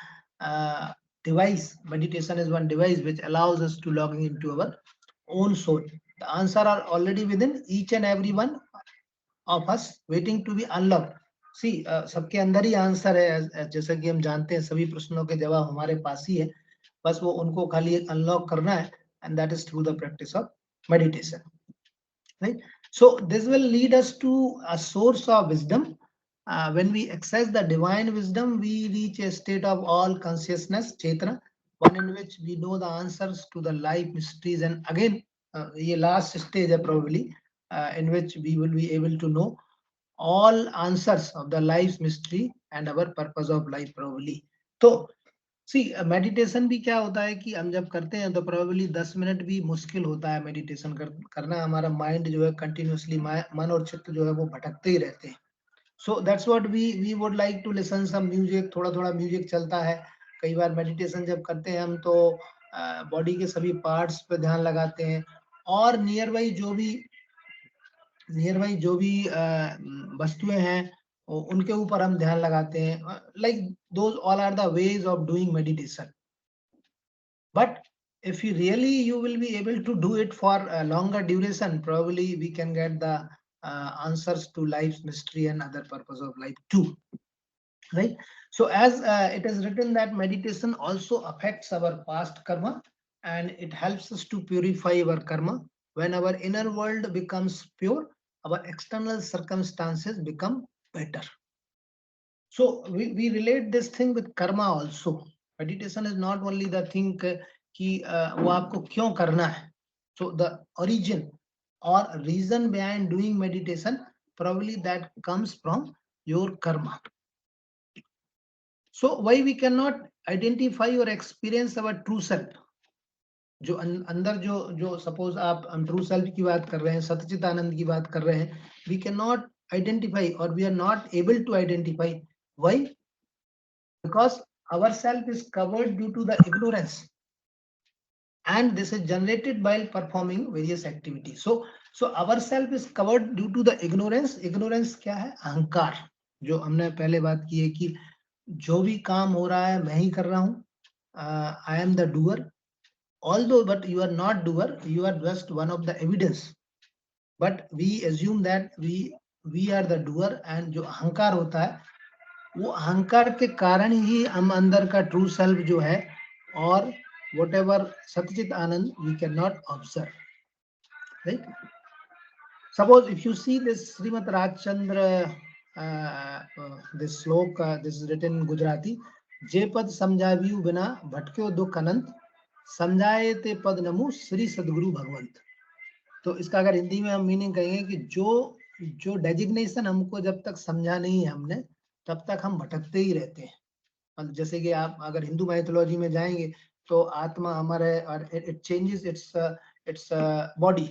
device. Meditation is one device which allows us to logging into our own soul. The answer are already within each and every one of us, waiting to be unlocked. See, सबके अंदर ही answer है, जैसा कि हम जानते हैं सभी प्रश्नों के जवाब हमारे पास ही है, बस वो उनको खाली अनलॉक करना है, and that is through the practice of meditation, right? So this will lead us to a source of wisdom. When we access the divine wisdom, we reach a state of all consciousness, Chetana, one in which we know the answers to the life mysteries. And again, the last stage probably, in which we will be able to know all answers of the life's mystery and our purpose of life probably. So see meditation भी क्या होता है कि हम जब करते हैं तो प्रोबेबली 10 मिनट भी मुश्किल होता है मेडिटेशन करना. हमारा माइंड जो है कंटिन्यूअसली मन और चित्त जो है वो भटकते ही रहते हैं. So that's what we would like to listen some music. थोड़ा थोड़ा म्यूजिक चलता है. कई बार मेडिटेशन जब करते हैं हम तो बॉडी के सभी पार्ट्स पे ध्यान लगाते हैं और नियर बाई जो भी वस्तुएं हैं उनके ऊपर हम ध्यान लगाते हैं. Like those all are the ways of doing meditation. But if you will be able to do it for a longer duration, probably we can get the answers to life's mystery and other purpose of life too, right? So as it is written that meditation also affects our past karma and it helps us to purify our karma. When our inner world becomes pure, our external circumstances become better. So we relate this thing with karma also. Meditation is not only the thing कि वो आपको क्यों करना है. So the origin or reason behind doing meditation, probably that comes from your karma. So why we cannot identify or experience our true self? जो अंदर जो suppose आप ट्रू सेल्फ की बात कर रहे हैं, सतचित आनंद की बात कर रहे हैं, we cannot identify or we are not able to identify. Why? Because our self is covered due to the ignorance, and this is generated while performing various activities. So our self is covered due to the ignorance. Ignorance क्या है? अहंकार. जो हमने पहले बात की है कि जो भी काम हो रहा है मैं ही कर रहा हूँ. I am the doer. Although, but you are not doer. You are just one of the evidence. But we assume that we are the doer, and जो अहंकार होता है वो अहंकार के कारण ही हम अंदर का ट्रू सेल्फ जो है और whatever Satchit Anand we cannot observe, right? Suppose if you see this Srimad Rajchandra, this slok, this is written in Gujarati. जे पद समझावियु बिना भटक्यो दुख अनंत, समझाए ते पद नमु श्री सदगुरु भगवंत. तो इसका अगर हिंदी में हम मीनिंग कहेंगे कि जो डेजिग्नेशन हमको जब तक समझा नहीं है हमने, तब तक हम भटकते ही रहते हैं. जैसे कि आप अगर हिंदू माइथोलॉजी में जाएंगे तो आत्मा अमर है और इट चेंजेस इट्स बॉडी.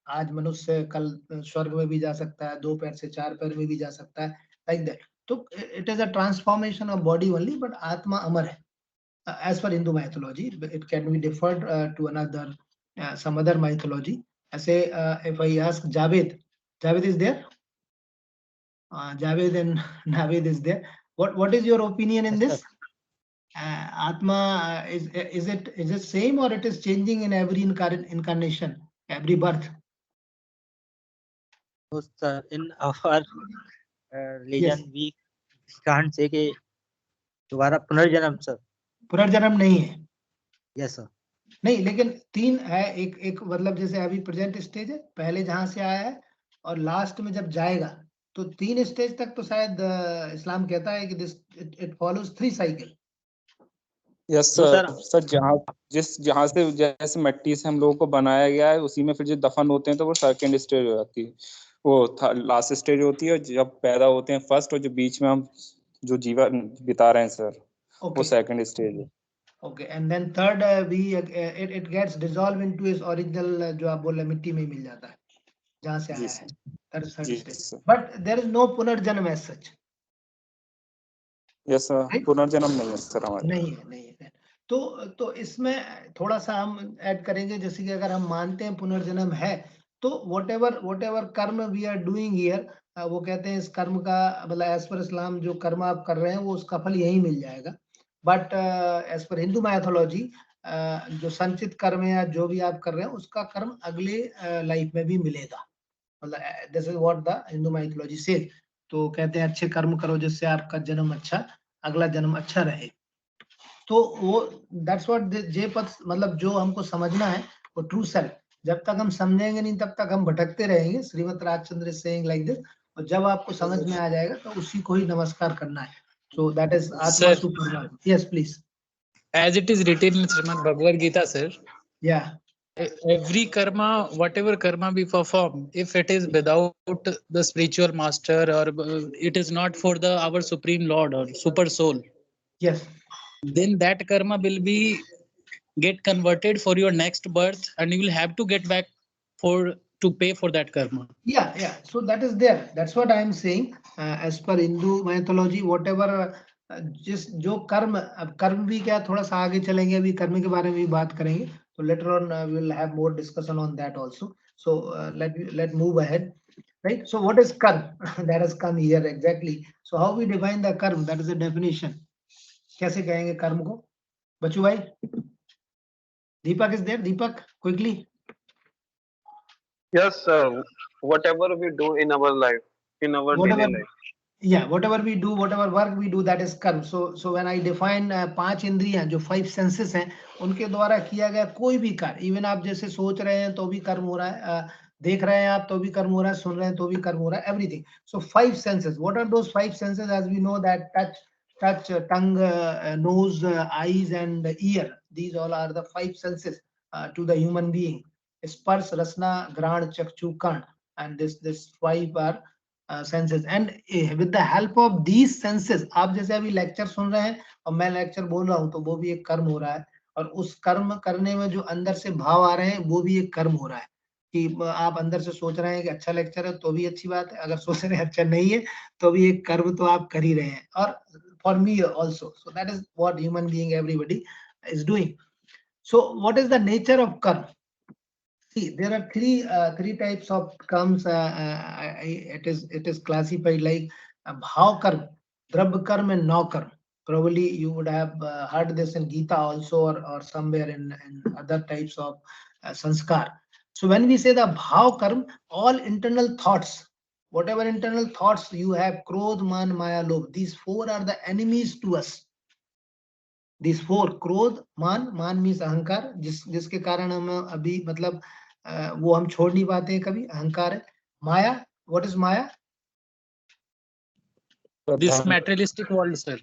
आज मनुष्य कल स्वर्ग में भी जा सकता है, 2 पैर से 4 पैर में भी जा सकता है, लाइक दैट. तो it is a transformation of body only, but आत्मा अमर है as per Hindu mythology. It can be deferred to another some other mythology. ऐसे if I ask Javed is there, Javed and Naved is there. What is your opinion in this? Atma, is it same or it is changing in every incarnation, every birth? No, sir, in our religion we can't say कि दोबारा पुनर्जन्म sir. पुनर्जन्म नहीं है. Yes sir. नहीं, लेकिन 3 है. एक मतलब जैसे अभी प्रेजेंट स्टेज है, पहले जहां से आया है और लास्ट में जब जाएगा तो 3 स्टेज तक तो शायद इस्लाम कहता है कि this it follows 3 cycle. Yes sir. जहाँ से जैसे मिट्टी से हम लोगों को बनाया गया है उसी में फिर जो दफन होते हैं तो वो सेकंड स्टेज हो जाती है, वो लास्ट स्टेज होती है. जब पैदा होते हैं फर्स्ट, और जो बीच में हम जो जीवन बिता रहे हैं सर, वो सेकंड स्टेज है. Okay. And then third it gets dissolve into its original, जो आप बोल रहे मिट्टी में मिल जाता है जहां से आया है. That is third stage. But there is no punarjanma as such. Yes sir, पुनर्जन्म नहीं है सर हमारे. नहीं है. तो इसमें थोड़ा सा हम ऐड करेंगे. जैसे कि अगर हम मानते हैं पुनर्जन्म है तो whatever कर्म वी आर डूइंग हियर, वो कहते हैं इस कर्म का मतलब एज पर इस्लाम जो कर्म आप कर रहे हैं वो उसका फल यही मिल जाएगा. But as per Hindu mythology जो संचित कर्म है या जो भी आप कर रहे हैं उसका कर्म अगले लाइफ में भी मिलेगा। मतलब this is what the Hindu mythology से। तो कहते हैं अच्छे कर्म करो जिससे आपका जन्म अच्छा, अगला जन्म अच्छा रहे। तो वो दैट्स व्हाट जे पथ, मतलब जो हमको समझना है वो ट्रू सेल्फ। जब तक हम समझेंगे नहीं तब तक हम भटकते रहेंगे। Shrimad Rajchandra is saying like this. और जब आपको समझ में आ जाएगा तो उसी को ही नमस्कार करना है। सो दैट इज आत्मा Superman. Yes please. As it is written in Srimad Bhagavad Gita, sir. Yeah. Every karma, whatever karma we perform, if it is without the spiritual master, or it is not for the our supreme lord or super soul, yes, then that karma will be get converted for your next birth, and you will have to get back to pay for that karma. Yeah. So that is there. That's what I am saying. As per Hindu mythology, whatever जिस जो कर्म, अब कर्म भी क्या, थोड़ा सा आगे चलेंगे, अभी कर्म के बारे में भी बात करेंगे। तो later on we will have more discussion on that also. So let move ahead, right? So what is karma? That has come here exactly. So how we define the karma? That is the definition. कैसे कहेंगे कर्म को? बच्चू भाई, Deepak is there. Deepak, quickly. Yes, sir. Whatever we do in our life, in our daily life. Yeah, whatever we do, whatever work we do, that is कर्म. So when I define 5 इंद्रियां, जो 5 senses हैं, उनके द्वारा किया गया कोई भी कार्य, इवन आप जैसे सोच रहे हैं तो भी कर्म हो रहा है, देख रहे हैं आप तो भी कर्म हो रहा है, सुन रहे हैं तो भी कर्म हो रहा है, everything. So 5 senses. What are those 5 senses? As we know that touch, tongue, nose, eyes, and ear. These all are the 5 senses to the human being. Sparsh, rasna, grahana, chakshu, kan, and this 5 are senses. And with the help of these senses, आप जैसे अभी lecture सुन रहे हैं और मैं lecture बोल रहा हूं तो वो भी एक कर्म हो रहा है। और उस कर्म करने में जो अंदर से भाव आ रहे हैं वो भी एक कर्म हो रहा है। कि आप अंदर से सोच रहे हैं कि अच्छा लेक्चर है तो भी अच्छी बात है, अगर सोच रहे हैं अच्छा नहीं है तो भी एक कर्म तो आप कर ही रहे हैं। और for me also, so that is what human being everybody is doing. So what is the nature of कर्म? See, there are three types of karms. It is classified like bhav karma, drab karma, and no karma. Probably you would have heard this in Gita also, or somewhere in other types of sanskar. So when we say the bhav karma, all internal thoughts, whatever internal thoughts you have, krodh, man, maya, lobh, these 4 are the enemies to us. These 4, क्रोध, मान means अहंकार, जिसके कारण हम अभी मतलब वो हम छोड़ नहीं पाते हैं कभी, अहंकार है। माया, व्हाट इज माया? This materialistic world, sir.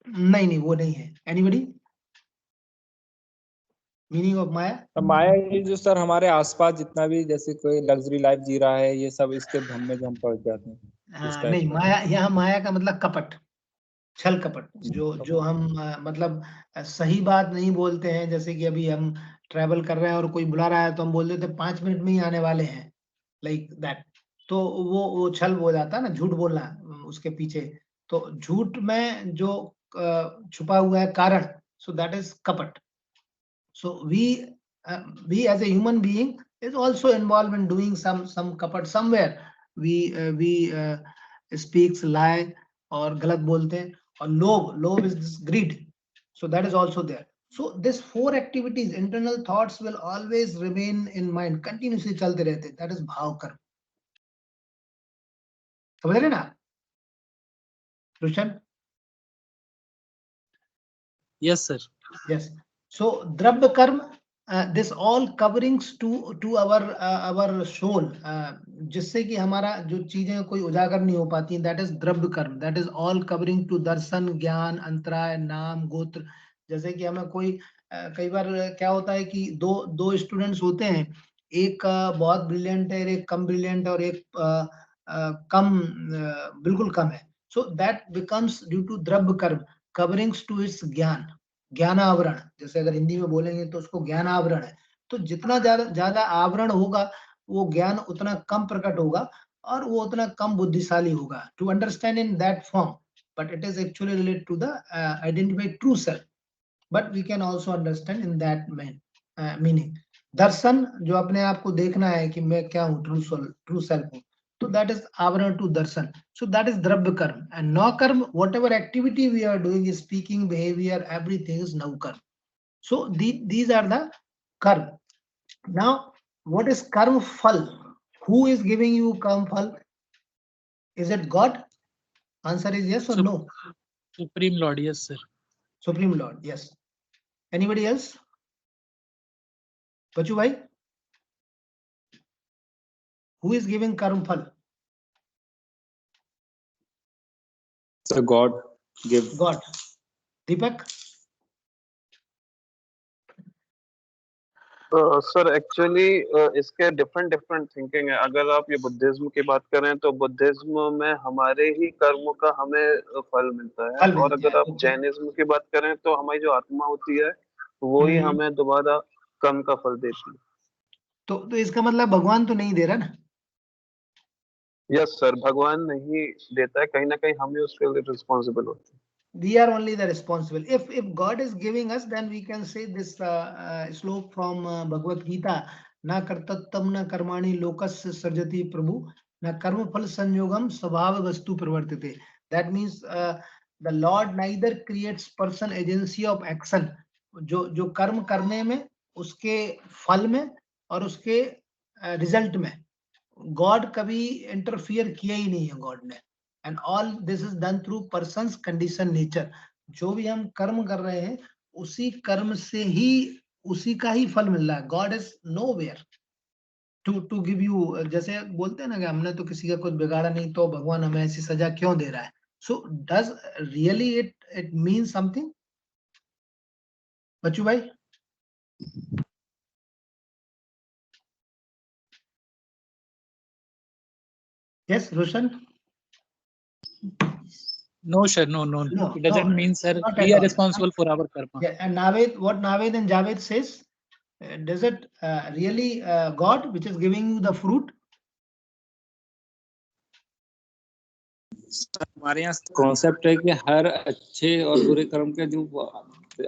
नहीं, वो नहीं है। एनीबॉडी? मीनिंग ऑफ माया? माया ये जो सर हमारे आसपास जितना भी, जैसे कोई लग्जरी लाइफ जी रहा है, ये सब इसके भ्रम में जो हम पड़ जाते हैं। नहीं, माया, यहाँ माया का मतलब कपट, छल कपट, जो हम मतलब सही बात नहीं बोलते हैं। जैसे कि अभी हम ट्रैवल कर रहे हैं और कोई बुला रहा है तो हम बोल देते 5 मिनट में ही आने वाले हैं, लाइक दैट। तो वो छल हो जाता है ना, झूठ बोलना उसके पीछे। तो झूठ में जो छुपा हुआ है कारण, सो दैट इज कपट। सो we as a human being is also involved in doing some kapat somewhere. We speaks lie और गलत बोलते हैं। और लोभ is this greed, so that is also there. So this 4 activities, internal thoughts will always remain in mind, continuously चलते रहते हैं, that is भाव कर्म। समझ रहे ना रुशन? Yes, sir. Yes. So द्रव्य कर्म, this all coverings to our soul, जिससे कि हमारा जो चीजें कोई उजागर नहीं हो पाती, that is द्रव्य कर्म, that is all covering to दर्शन, ज्ञान, अंतराय, नाम, गोत्र। जैसे कि हमें कोई कई बार क्या होता है कि दो स्टूडेंट्स होते हैं, एक बहुत ब्रिलियंट है, एक कम ब्रिलियंट है, और एक कम बिल्कुल कम है। So that becomes due to dravya karma, coverings to it's ज्ञान, ज्ञानावरण। जैसे अगर हिंदी में बोलेंगे तो उसको ज्ञानावरण है। तो जितना ज्यादा आवरण होगा वो ज्ञान उतना कम प्रकट होगा और वो उतना कम बुद्धिशाली होगा। To understand in that form, but it is actually related to the identified true self, but we can also understand in that meaning. दर्शन, जो अपने आप को देखना है कि मैं क्या हूँ, ट्रू सेल्फ हूँ, so that is avaran to darshan. So that is drabya karma. And no karma, whatever activity we are doing is speaking, behavior, everything is now karma. So these are the karma. Now, what is karma phal? Who is giving you karma phal? Is it God? Answer is yes or no? Supreme Lord, yes, sir. Supreme Lord, yes. Anybody else? Bachu bhai? Who is giving karma phal? So God give. God. Deepak? Sir actually इसके different thinking है। अगर आप ये Buddhism की बात करें तो Buddhism में हमारे ही कर्म का हमें फल मिलता है, और अगर आप जैनिज्म की बात करें तो हमारी जो आत्मा होती है वो ही हमें दोबारा कर्म का फल देती है। तो इसका मतलब भगवान तो नहीं दे रहा ना? यस सर, भगवान नहीं देता है, कहीं ना कहीं हम ही उसके लिए रिस्पॉन्सिबल होते हैं। We are only the responsible. If God is giving us, then we can say this slok from Bhagavad Gita: na kartattam na karmani lokas sarjati prabhu na karma phal sanjogam svabha vastu pravartate. That means the Lord neither creates person agency of action. जो कर्म करने में, उसके फल में और उसके result में गॉड कभी इंटरफियर किया ही नहीं है गॉड ने. And all this is done through person's condition nature. जो भी हम कर्म कर रहे हैं उसी कर्म से ही उसी का ही फल मिल रहा है. God is nowhere to give you. जैसे बोलते हैं ना कि हमने तो किसी का कुछ बिगाड़ा नहीं तो भगवान हमें ऐसी सजा क्यों दे रहा है. So does really it means something? बच्चू भाई? Yes, Roshan? No, sir, no. It doesn't mean, sir, we are responsible for our karma. Yeah, and Naved, what Naved and Javed says, does it really God which is giving you the fruit? हमारे यहाँ concept है कि हर अच्छे और बुरे कर्म के जो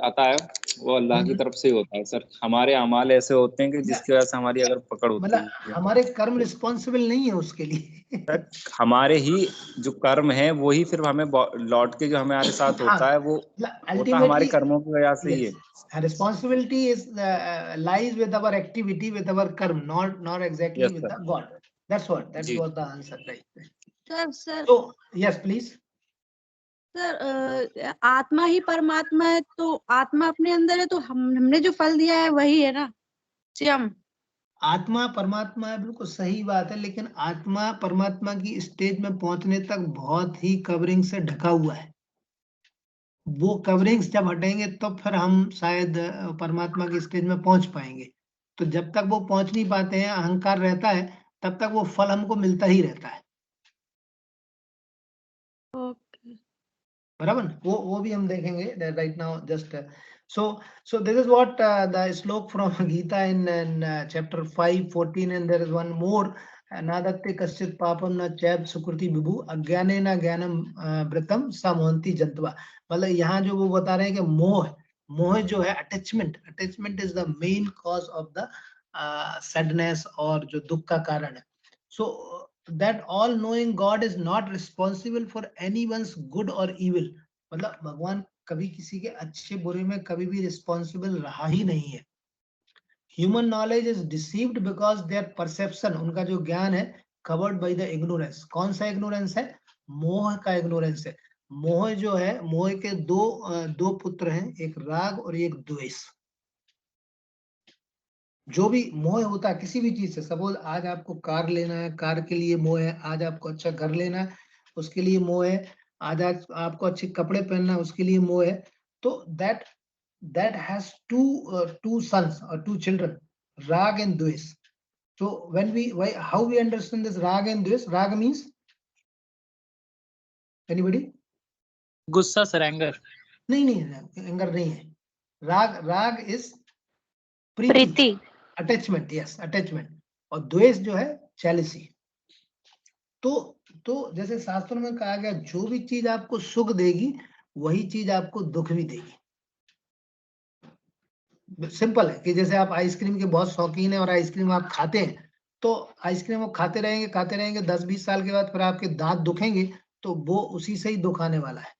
आता है वो अल्लाह की तरफ से होता है सर. हमारे अमाल ऐसे होते हैं कि जिसकी वजह से हमारी अगर पकड़ होती है. हमारे कर्म रिस्पॉन्सिबल नहीं है उसके लिए. सर हमारे ही जो कर्म है वही फिर हमें लौट के जो हमारे साथ होता है वो होता हमारे कर्मों की वजह से ही है. Responsibility is lies with our activity, with our karma, not exactly Yes, with sir. the God. That जी. was the answer, right? Sir So yes, please. Sir आत्मा ही परमात्मा है, तो आत्मा अपने अंदर है, तो हमने जो फल दिया है वही है ना स्वयं. आत्मा परमात्मा है, बिल्कुल सही बात है, लेकिन आत्मा परमात्मा की स्टेज में पहुंचने तक बहुत ही कवरिंग से ढका हुआ है. वो कवरिंग्स जब हटेंगे तो फिर हम शायद परमात्मा की स्टेज में पहुंच पाएंगे. तो जब तक वो पहुंच नहीं पाते हैं, अहंकार रहता है, तब तक वो फल हमको मिलता ही रहता है. बराबर. वो भी हम देखेंगे right now. Just so this is what the slok from Gita in chapter 5:14, and there is one more. नादत्ते कश्चित पापम न चैव सुकृति विभु अज्ञाने न ज्ञानम व्रतम समोहंति जंतवा. मतलब यहाँ जो वो बता रहे हैं कि मोह जो है attachment is the main cause of the sadness और जो दुख का कारण है. So that all knowing God is not responsible for anyone's good or evil. मतलब भगवान कभी किसी के अच्छे बुरे में कभी भी रिस्पॉन्सिबल रहा ही नहीं है. Human knowledge is deceived because their perception, उनका जो ज्ञान है, covered by the ignorance. कौन सा ignorance है? मोह का ignorance है. मोह जो है, मोह के दो पुत्र हैं, एक राग और एक द्वेष. जो भी मोह होता है किसी भी चीज से, सपोज आज आपको कार लेना है, कार के लिए मोह है. आज आपको अच्छा घर लेना है, उसके लिए मोह है. आज आपको अच्छे कपड़े पहनना है, उसके लिए मोह है. तो that has two sons or two children, rag and dvesh. So how we understand this rag and dvesh? Rag means, anybody? गुस्सा, सर, एंगर. नहीं, एंगर नहीं है. राग is Preeti, attachment. Yes, attachment. और द्वेष जो है जेलसी. तो जैसे शास्त्रों में कहा गया, जो भी चीज आपको सुख देगी वही चीज आपको दुख भी देगी. सिंपल है कि जैसे आप आइसक्रीम के बहुत शौकीन है और आइसक्रीम आप खाते हैं, तो आइसक्रीम आप खाते रहेंगे 10-20 साल के बाद फिर आपके दांत दुखेंगे, तो वो उसी से ही दुखाने वाला है.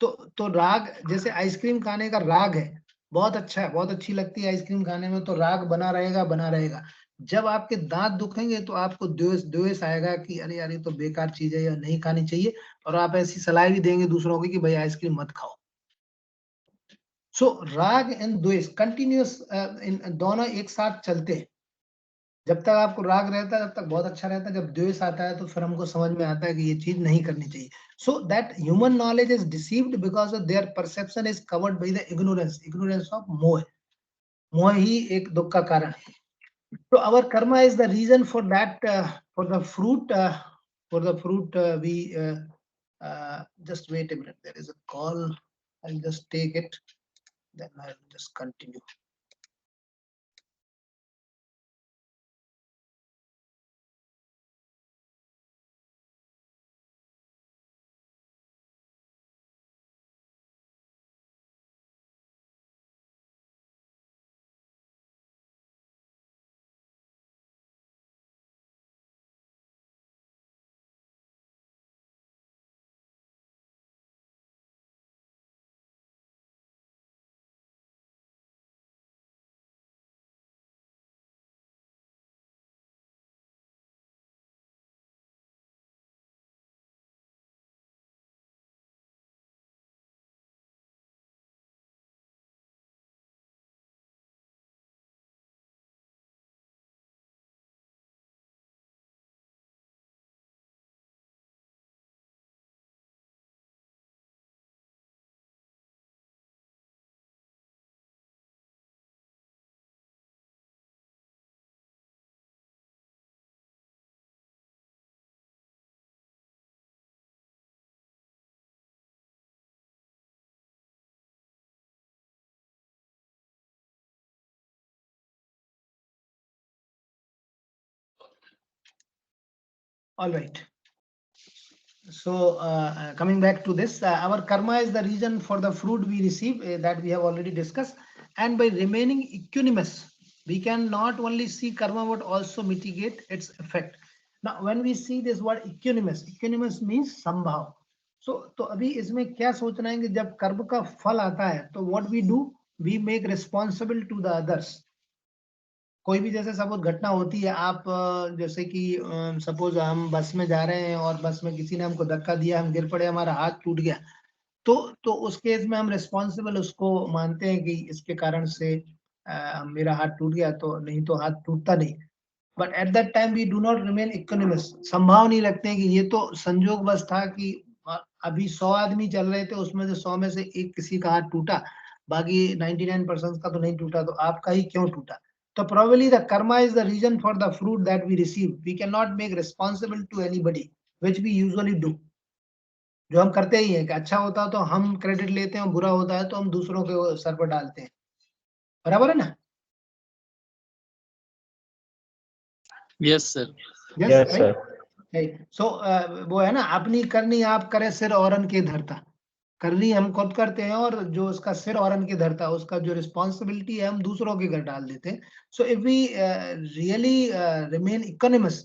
तो राग, जैसे आइसक्रीम खाने का राग है, बहुत अच्छा है, बहुत अच्छी लगती है आइसक्रीम खाने में, तो राग बना रहेगा बना रहेगा। जब आपके दांत दुखेंगे तो आपको द्वेष द्वेष आएगा कि अरे यार ये तो बेकार चीज है या नहीं खानी चाहिए, और आप ऐसी सलाह भी देंगे दूसरों को कि भाई आइसक्रीम मत खाओ। सो राग एंड द्वेष कंटिन्यूस दोनों एक साथ चलते हैं। जब तक आपको राग रहता है तब तक बहुत अच्छा रहता है, जब द्वेष आता है तो फिर हमको समझ में आता है कि ये चीज नहीं करनी चाहिए। So that human knowledge is deceived because of their perception is covered by the ignorance of मोह। मोह ही एक दुख का कारण है। So our karma is the reason for that, for the fruit, we just wait a minute. There is a call. I'll just take it. Then I'll just continue. All right. So coming back to this, our karma is the reason for the fruit we receive, that we have already discussed. And by remaining equanimous, we can not only see karma but also mitigate its effect. Now, when we see this word equanimous means sambhav. So अभी इसमें क्या सोचना है कि जब कर्म का फल आता है तो what we do, we make responsible to the others. कोई भी जैसे सपोज घटना होती है, आप जैसे कि सपोज हम बस में जा रहे हैं और बस में किसी ने हमको धक्का दिया, हम गिर पड़े, हमारा हाथ टूट गया, तो उस केस में हम रिस्पॉन्सिबल उसको मानते हैं कि इसके कारण से मेरा हाथ टूट गया, तो नहीं तो हाथ टूटता नहीं। But at that time we do not remain equanimous, संभाव नहीं रखते हैं कि ये तो संजोग बस था कि अभी 100 आदमी चल रहे थे, उसमें से 100 में से एक किसी का हाथ टूटा, बाकी 99% का तो नहीं टूटा, तो आपका ही क्यों टूटा? So probably the karma is the reason for the fruit that we receive. We cannot make responsible to anybody, which we usually do. जो हम करते ही हैं कि अच्छा होता है तो हम क्रेडिट लेते हैं, बुरा होता है तो हम दूसरों के सर पर डालते हैं, बराबर है ना? Yes sir. Yes, Yes, right? sir. Right. So वो है ना, अपनी करनी आप करे सिर औरन के धरता, करनी हम खुद करते हैं और जो उसका सिर औरन के धरता, उसका जो रिस्पॉन्सिबिलिटी है हम दूसरों के घर डाल देते हैं। So if we really remain equanimous,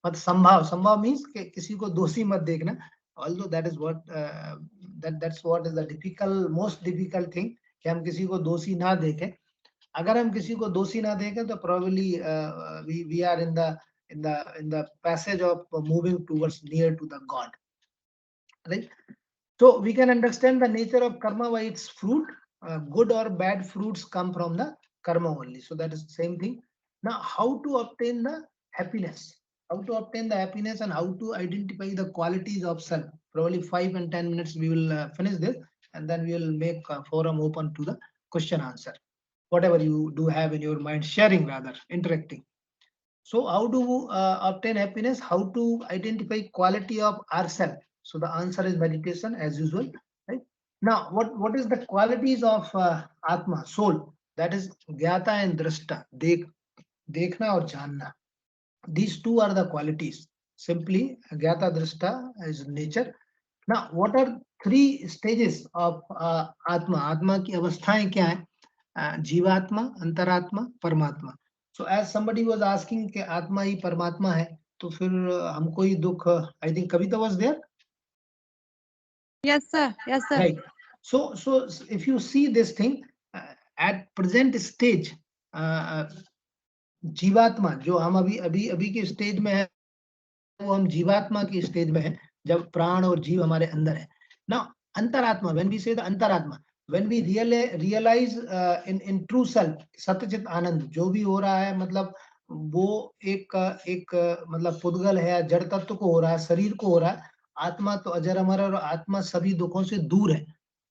मतलब संभाव मींस कि किसी को दोषी मत देखना, although that is what that's what is the difficult, most difficult thing, कि हम किसी को दोषी ना देखें। अगर हम किसी को दोषी ना देखें तो probably we are in the passage of moving towards near to the God, right? So we can understand the nature of karma by its fruit. Good or bad fruits come from the karma only. So that is the same thing. Now, how to obtain the happiness? How to obtain the happiness and how to identify the qualities of self? Probably 5 and 10 minutes we will finish this, and then we will make a forum open to the question answer. Whatever you do have in your mind, sharing rather, interacting. So how do obtain happiness? How to identify quality of ourself? So the answer is meditation as usual, right? Now, what is the qualities of Atma, soul? That is Gyata and Drashta, dekhna aur janna. These two are the qualities. Simply, Gyata Drashta is nature. Now, what are 3 stages of Atma? Atma ki avasthaएं क्या है? जीवात्मा, अंतरात्मा, परमात्मा. So as somebody was asking कि आत्मा ही परमात्मा है, तो फिर हमको ही दुख, I think Kavita was there. Yes sir. Yes sir. Right. So if you see this thing, at present stage जीवात्मा, जो हम अभी के स्टेज में है, वो हम जीवात्मा की स्टेज में है, जब प्राण और जीव हमारे अंदर है ना. अंतरात्मा, when we say the अंतरात्मा, when we realize in true self, सत्यचित आनंद, जो भी हो रहा है, मतलब वो एक मतलब पुद्गल है या जड़ तत्व को हो रहा है, शरीर को हो रहा है. आत्मा तो अजर अमर है और आत्मा सभी दुखों से दूर है.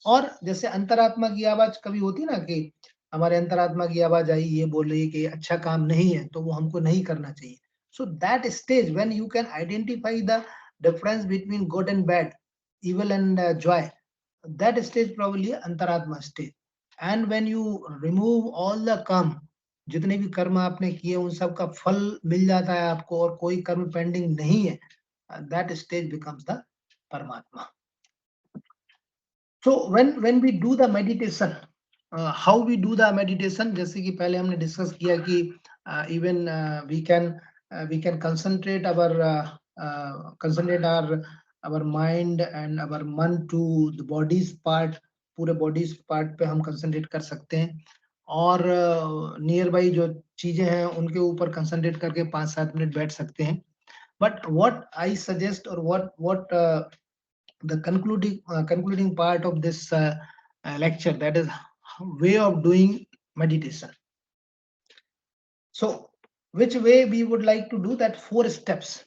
और जैसे अंतरात्मा की आवाज कभी होती ना, कि हमारे अंतरात्मा की आवाज आई, ये बोल रही है कि अच्छा काम नहीं है, तो वो हमको नहीं करना चाहिए. So that stage when you can identify the difference between good and bad, evil and joy, that stage probably antaratma stage. And when you remove all the karma, जितने भी कर्म आपने किए उन सब का फल मिल जाता है आपको और कोई कर्म पेंडिंग नहीं है, that stage becomes the Paramatma. So when we do the meditation, how we do the meditation, जैसे कि पहले हमने डिस्कस किया कि even we can concentrate our mind and our मन to the body's part, पूरे bodies part पे हम concentrate कर सकते हैं. और नियर बाई जो चीजें हैं उनके ऊपर कंसंट्रेट करके 5-7 मिनट बैठ सकते हैं. But what I suggest, or what the concluding part of this lecture, that is way of doing meditation. So which way we would like to do that? 4 steps: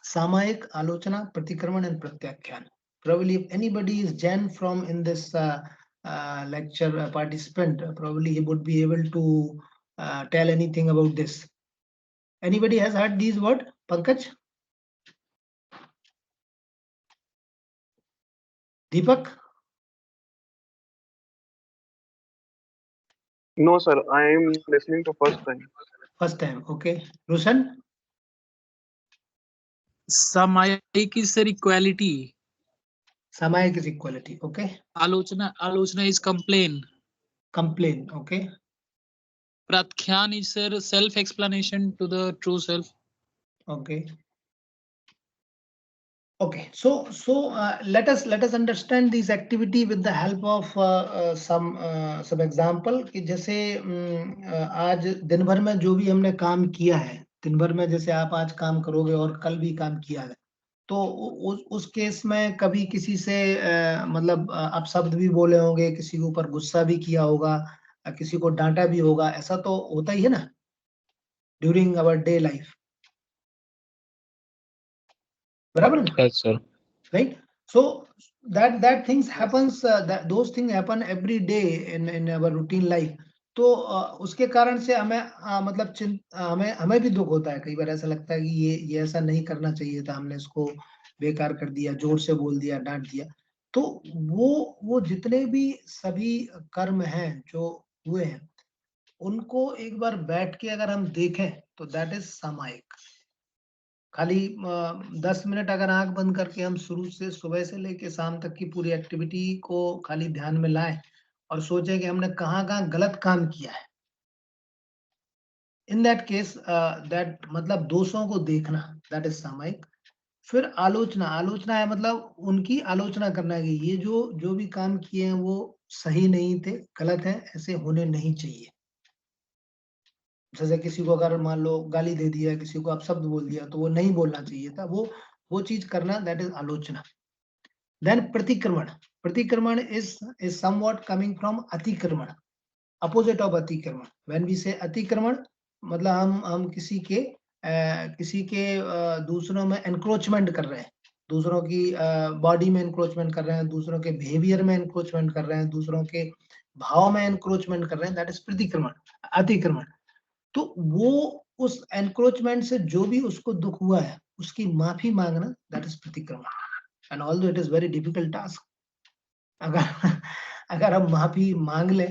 samayik, alochana, pratikraman and pratyakhyan. Probably if anybody is Jain from in this lecture participant, probably he would be able to tell anything about this. Anybody has heard these words? Pankaj? Deepak? No, sir. I am listening to first time. First time, okay. Roshan? Samayik is sir equality. Samayik is equality, okay. Alochana is complain. Complain, okay. Prakhyan is sir self-explanation to the true self. Okay. Okay, so let us understand this activity with the help of some example. कि जैसे आज दिन भर में जो भी हमने काम किया है, दिन भर में जैसे आप आज काम करोगे और कल भी काम किया है, तो उस केस में कभी किसी से मतलब आप शब्द भी बोले होंगे, किसी के ऊपर गुस्सा भी किया होगा, किसी को डांटा भी होगा, ऐसा तो होता ही है ना ड्यूरिंग आवर डे लाइफ, बराबर ना? Yes, sir. Right? So that things happens, that those things happen every day in our routine life. तो उसके कारण से हमें मतलब हमें भी दुख होता है. कई बार ऐसा लगता है कि ये ऐसा नहीं करना चाहिए था, हमने इसको बेकार कर दिया, जोर से बोल दिया, डांट दिया. तो वो जितने भी सभी कर्म हैं जो हुए हैं, उनको एक बार बैठ के अगर हम देखें तो दैट इज सामायिक. खाली 10 मिनट अगर आंख बंद करके हम शुरू से सुबह से लेके शाम तक की पूरी एक्टिविटी को खाली ध्यान में लाएं और सोचें कि हमने कहाँ गलत काम किया है. इन दैट केस दैट मतलब दोषों को देखना, दैट इज सामायिक. फिर आलोचना है मतलब उनकी आलोचना करना है कि ये जो भी काम किए हैं वो सही नहीं थे, गलत है, ऐसे होने नहीं चाहिए. जैसे किसी को अगर मान लो गाली दे दिया, किसी को आप शब्द बोल दिया, तो वो नहीं बोलना चाहिए था, वो चीज करना, दैट इज आलोचना. देन प्रतिक्रमण इज समवॉट कमिंग फ्रॉम अतिक्रमण, अपोजिट ऑफ अतिक्रमण. व्हेन वी से अतिक्रमण मतलब हम किसी के दूसरों में एनक्रोचमेंट कर रहे हैं, दूसरों की बॉडी में एनक्रोचमेंट कर रहे हैं, दूसरों के बिहेवियर में एनक्रोचमेंट कर रहे हैं, दूसरों के भाव में एनक्रोचमेंट कर रहे हैं, दैट इज प्रतिक्रमण, अतिक्रमण. तो वो उस एनक्रोचमेंट से जो भी उसको दुख हुआ है उसकी माफी मांगना, दैट इज प्रतिक्रमण. And although it is very difficult task, अगर हम माफी मांग ले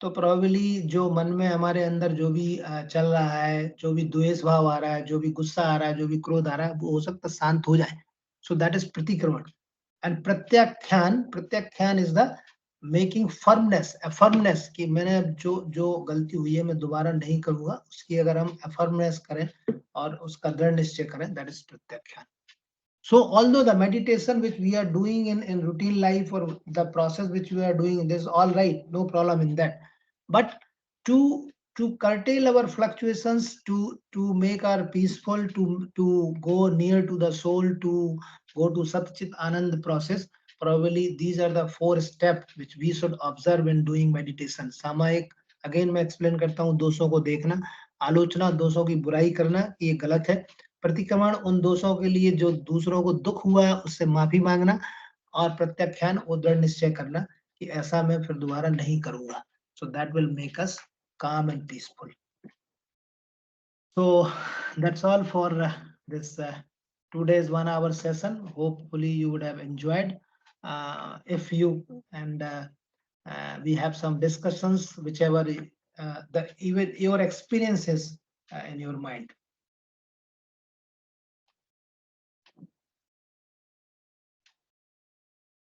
तो प्रोबेबली जो मन में हमारे अंदर जो भी चल रहा है, जो भी द्वेष भाव आ रहा है, जो भी गुस्सा आ रहा है, जो भी क्रोध आ रहा है, वो हो सकता है शांत हो जाए. सो दैट इज प्रतिक्रमण. एंड प्रत्याख्यान इज द मेकिंग फर्मनेस कि मैंने जो गलती हुई है मैं दोबारा नहीं करूंगा, उसकी अगर हम फर्मनेस करें और उसका दृढ़ निश्चय करें, दैट इज प्रत्याख्यान. So although the meditation which we are doing in routine life, or the process which we are doing, this is all right, no problem in that. but to curtail our fluctuations, to make our peaceful, to go near to the soul, to go to Sat Chit Anand process, probably these are the 4 steps which we should observe in doing meditation. सामायिक, again मैं explain करता हूँ, दोषों को देखना, आलोचना, दोषों की बुराई करना कि ये गलत है, प्रतिक्रमण, उन दोषों के लिए जो दूसरों को दुख हुआ है उससे माफी मांगना, और प्रत्याख्यान, वो दृढ़ निश्चय करना कि ऐसा मैं फिर दोबारा नहीं करूंगा. So that will make us calm and peaceful. So that's all for this today's 1 hour session. Hopefully you would have enjoyed. If you and we have some discussions, whichever even your experiences in your mind.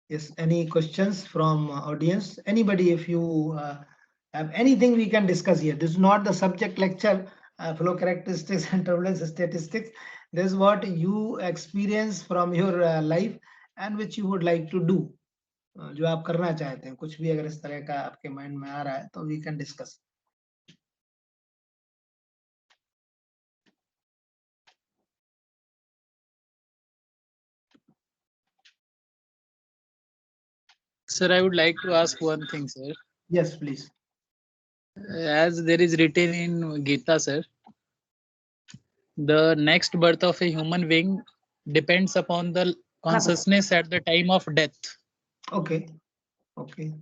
Yes, any questions from audience? Anybody, if you have anything we can discuss here. This is not the subject lecture, flow characteristics and turbulence statistics. This is what you experience from your life and which you would like to do. जो आप करना चाहते हैं, कुछ भी अगर इस तरह का आपके माइंड में आ रहा है तो we can discuss. Sir, I would like to ask one thing, sir. Yes, please. As there is written in Gita, sir, the next birth of a human being depends upon the consciousness at the time of death. Okay. Okay.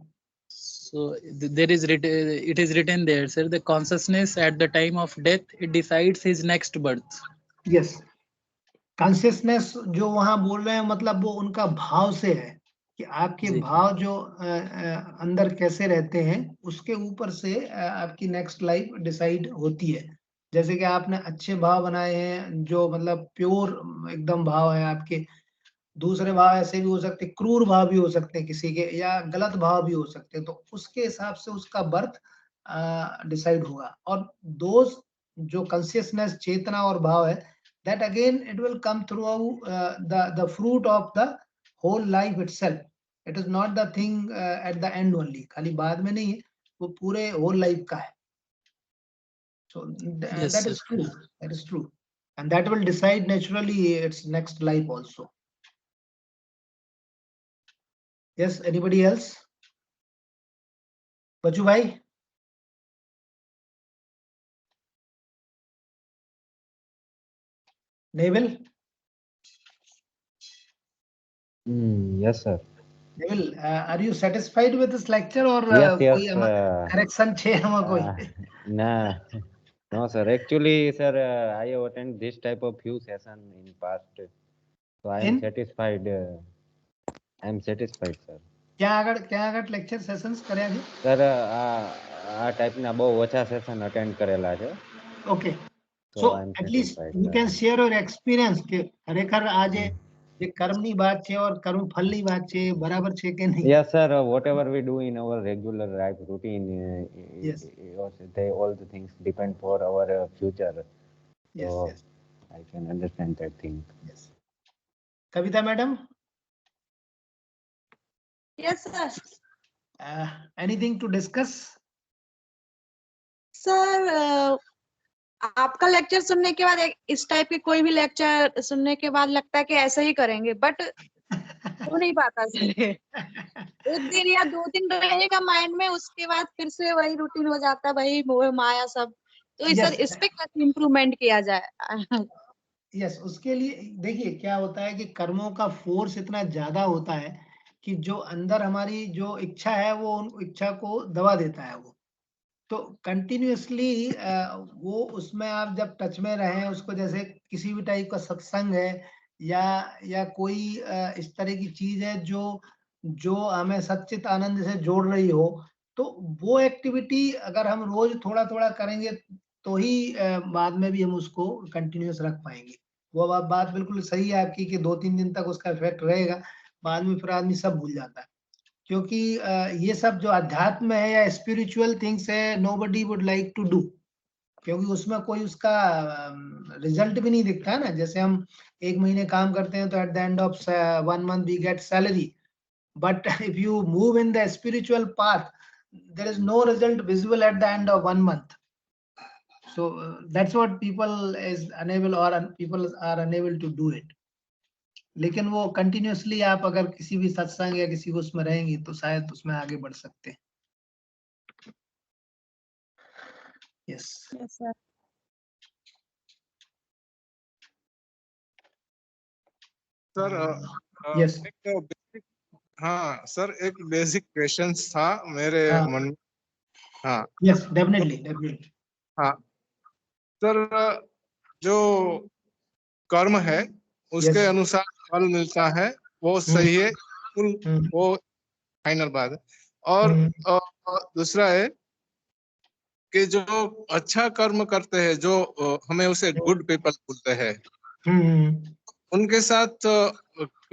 So there is it is written there, sir, the consciousness at the time of death, it decides his next birth. Yes. Consciousness जो वहां बोल रहे हैं, मतलब वो उनका भाव से है कि आपके भाव जो अंदर कैसे रहते हैं, उसके ऊपर से आपकी नेक्स्ट लाइफ डिसाइड होती है. जैसे कि आपने अच्छे भाव बनाए हैं, जो मतलब प्योर एकदम भाव है आपके, दूसरे भाव ऐसे भी हो सकते, क्रूर भाव भी हो सकते हैं किसी के, या गलत भाव भी हो सकते हैं, तो उसके हिसाब से उसका बर्थ डिसाइड होगा. और दोस्त जो कॉन्शियसनेस, चेतना और भाव है, that again it will come through the fruit of the whole life itself. It is not the thing at the end only, खाली बाद में नहीं है, वो पूरे whole life का है. So Yes, that is true. That is true, and that will decide naturally its next life also. Yes, anybody else? Baju bhai? Neville? Yes, sir. Neville, are you satisfied with this lecture or Yes. correction चाहिए हमें कोई? Nah. No, sir. Actually, sir, I have attended this type of few sessions in past, so I am satisfied. I am satisfied, sir. क्या આગળ lecture sessions કર્યા છે? Sir, આ ટાઈપના બહુ ઓછા સેશન અટેન્ડ કરેલા છે. Okay. So at least you can share your experience કે ખરેખર આજે જે કર્મની વાત છે और કર્મ ફળની વાત છે બરાબર છે કે નહીં? Yes, sir. Whatever we do in our regular life routine, yes, all the things depend for our future. Yes, so yes. I can understand that thing. Yes. Kavita madam? Yes, sir. Anything to discuss? Sir, आपका lecture सुनने के बाद इस type के कोई भी lecture सुनने के बाद लगता है कि ऐसे ही करेंगे, बट हो नहीं पाता सर. एक दिन या 2 दिन रहेगा माइंड में, उसके बाद फिर से वही रूटीन हो जाता है, वही मोह माया सब. तो सर इस पे कैसे इम्प्रूवमेंट किया जाए? यस, उसके लिए देखिए क्या होता है कि कर्मों का फोर्स इतना ज्यादा होता है कि जो अंदर हमारी जो इच्छा है वो उन इच्छा को दबा देता है. वो तो कंटिन्यूअसली वो उसमें आप जब टच में रहें, उसको जैसे किसी भी टाइप का सत्संग है या कोई इस तरह की चीज है जो हमें सच्चित आनंद से जोड़ रही हो, तो वो एक्टिविटी अगर हम रोज थोड़ा थोड़ा करेंगे तो ही बाद में भी हम उसको कंटिन्यूअस रख पाएंगे. वो बात बिल्कुल सही है आपकी कि 2-3 दिन तक उसका इफेक्ट रहेगा, बाद में फिर आदमी सब भूल जाता है. क्योंकि ये सब जो अध्यात्म है या स्पिरिचुअल थिंग्स है, nobody would like to do, क्योंकि उसमें कोई उसका रिजल्ट भी नहीं दिखता है ना. जैसे हम 1 महीने काम करते हैं तो at the end of 1 month we get salary, but if you move in the spiritual path there is no result visible at the end of 1 month. So that's what people is unable or people are unable to do it. लेकिन वो continuously आप अगर किसी भी सत्संग या किसी को उसमें रहेंगी तो शायद उसमें आगे बढ़ सकते हैं. Yes. Yes, sir. Sir Yes. हाँ सर, एक बेसिक क्वेश्चन था मेरे मन में. हाँ. Yes, definitely. हाँ सर, जो कर्म है उसके अनुसार फल मिलता है, वो सही है, वो फाइनल बात है. और दूसरा है कि जो अच्छा कर्म करते हैं, जो हमें उसे गुड पीपल बोलते हैं, उनके साथ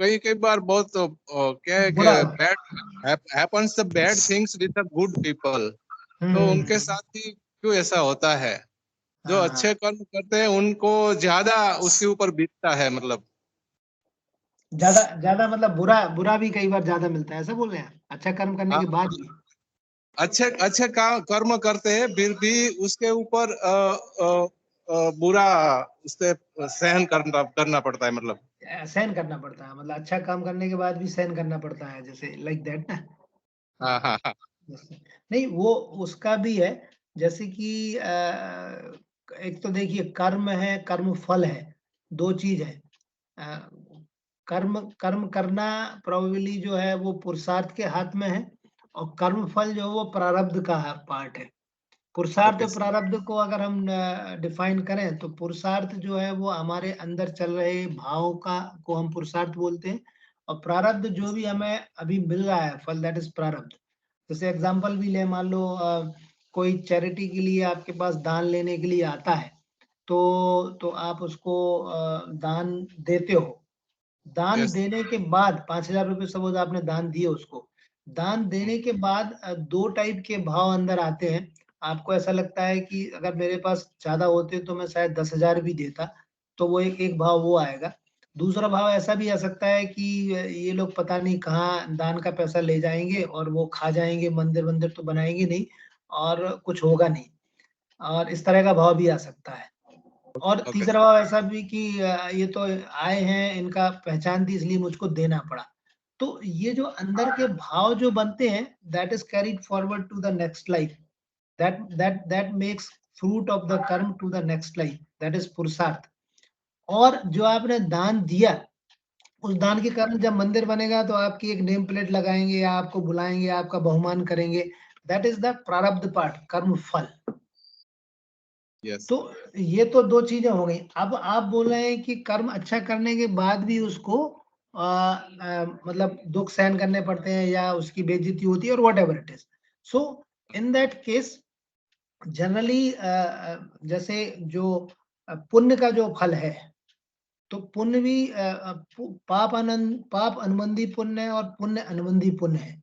कई बार बहुत क्या है कि bad happens the bad things with the good people. तो उनके साथ ही क्यों ऐसा होता है? जो अच्छे कर्म करते हैं उनको ज्यादा उसके ऊपर बीतता है, मतलब ज्यादा मतलब बुरा भी कई बार ज्यादा मिलता है, ऐसा बोल रहे हैं? अच्छा कर्म करने के बाद भी अच्छे कर्म करते हैं, फिर भी उसके ऊपर बुरा उससे सहन करना पड़ता है, मतलब सहन करना पड़ता है, मतलब अच्छा काम करने के बाद भी सहन करना पड़ता है, जैसे लाइक दैट ना. हाँ. नहीं, वो उसका भी है. जैसे कि एक तो देखिए कर्म है, कर्म फल है, दो चीज है. कर्म करना प्रोबेबली जो है वो पुरुषार्थ के हाथ में है, और कर्म फल जो है वो प्रारब्ध का पार्ट है. पुरुषार्थ और प्रारब्ध को अगर हम डिफाइन करें तो पुरुषार्थ जो है वो हमारे अंदर चल रहे भाव का को हम पुरुषार्थ बोलते हैं, और प्रारब्ध जो भी हमें अभी मिल रहा है फल, दैट इज प्रारब्ध. जैसे एग्जांपल भी ले, मान लो कोई चैरिटी के लिए आपके पास दान लेने के लिए आता है, तो आप उसको दान देते हो. दान देने के बाद 5,000 रुपये सपोज आपने दान दिए उसको. दान देने के बाद दो टाइप के भाव अंदर आते हैं. आपको ऐसा लगता है कि अगर मेरे पास ज्यादा होते तो मैं शायद 10,000 भी देता, तो वो एक भाव वो आएगा. दूसरा भाव ऐसा भी आ सकता है कि ये लोग पता नहीं कहाँ दान का पैसा ले जाएंगे और वो खा जाएंगे, मंदिर तो बनाएंगे नहीं और कुछ होगा नहीं, और इस तरह का भाव भी आ सकता है. और तीसरा भाव ऐसा भी कि ये तो आए हैं, इनका पहचान थी इसलिए मुझको देना पड़ा. तो ये जो अंदर के भाव जो बनते हैं, that is carried forward to the next life. that makes fruit of the कर्म to the next life, that is पुरुषार्थ. और जो आपने दान दिया, उस दान के कारण जब मंदिर बनेगा तो आपकी एक नेम प्लेट लगाएंगे, आपको बुलाएंगे, आपका बहुमान करेंगे. दैट इज द प्रारब्ध पार्ट, कर्म फल. तो ये तो दो चीजें हो गई. अब आप बोल रहे हैं कि कर्म अच्छा करने के बाद भी उसको मतलब दुख सहन करने पड़ते हैं या उसकी बेइज्जती होती है और what ever it is. So in that case generally जैसे जो पुण्य का जो फल है, तो पुण्य भी पाप अनुबंधी पुण्य है और पुण्य अनुबंधी पुण्य है.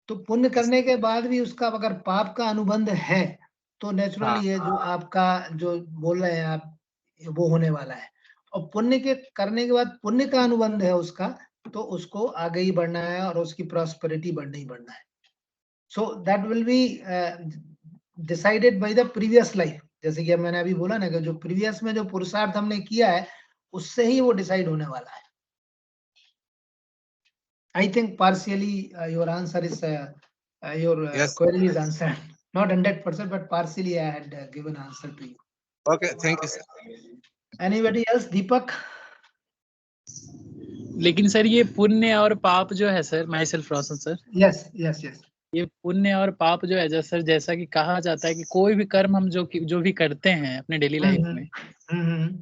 तो पुण्य करने के बाद भी उसका अगर पाप का अनुबंध है तो नेचुरली है जो आपका जो बोल रहे हैं आप, वो होने वाला है. और पुण्य के करने के बाद पुण्य का अनुबंध है उसका, तो उसको आगे ही बढ़ना है और उसकी प्रॉस्पेरिटी बढ़ना ही बढ़ना है. So that will be decided by the previous life. जैसे कि मैंने अभी बोला ना कि जो प्रीवियस में जो पुरुषार्थ हमने किया है उससे ही वो डिसाइड होने वाला है. I think partially your answer is your query is answered. Not 100%, but partially I had given answer to you. Okay, thank you, sir. Anybody else? Deepak? लेकिन सर ये पुण्य और पाप जो है sir, my self Roshan sir. Yes. ये पुण्य और पाप जो है सर, जैसा कि कहा जाता है कि कोई भी कर्म हम जो भी करते हैं अपने डेली लाइफ में,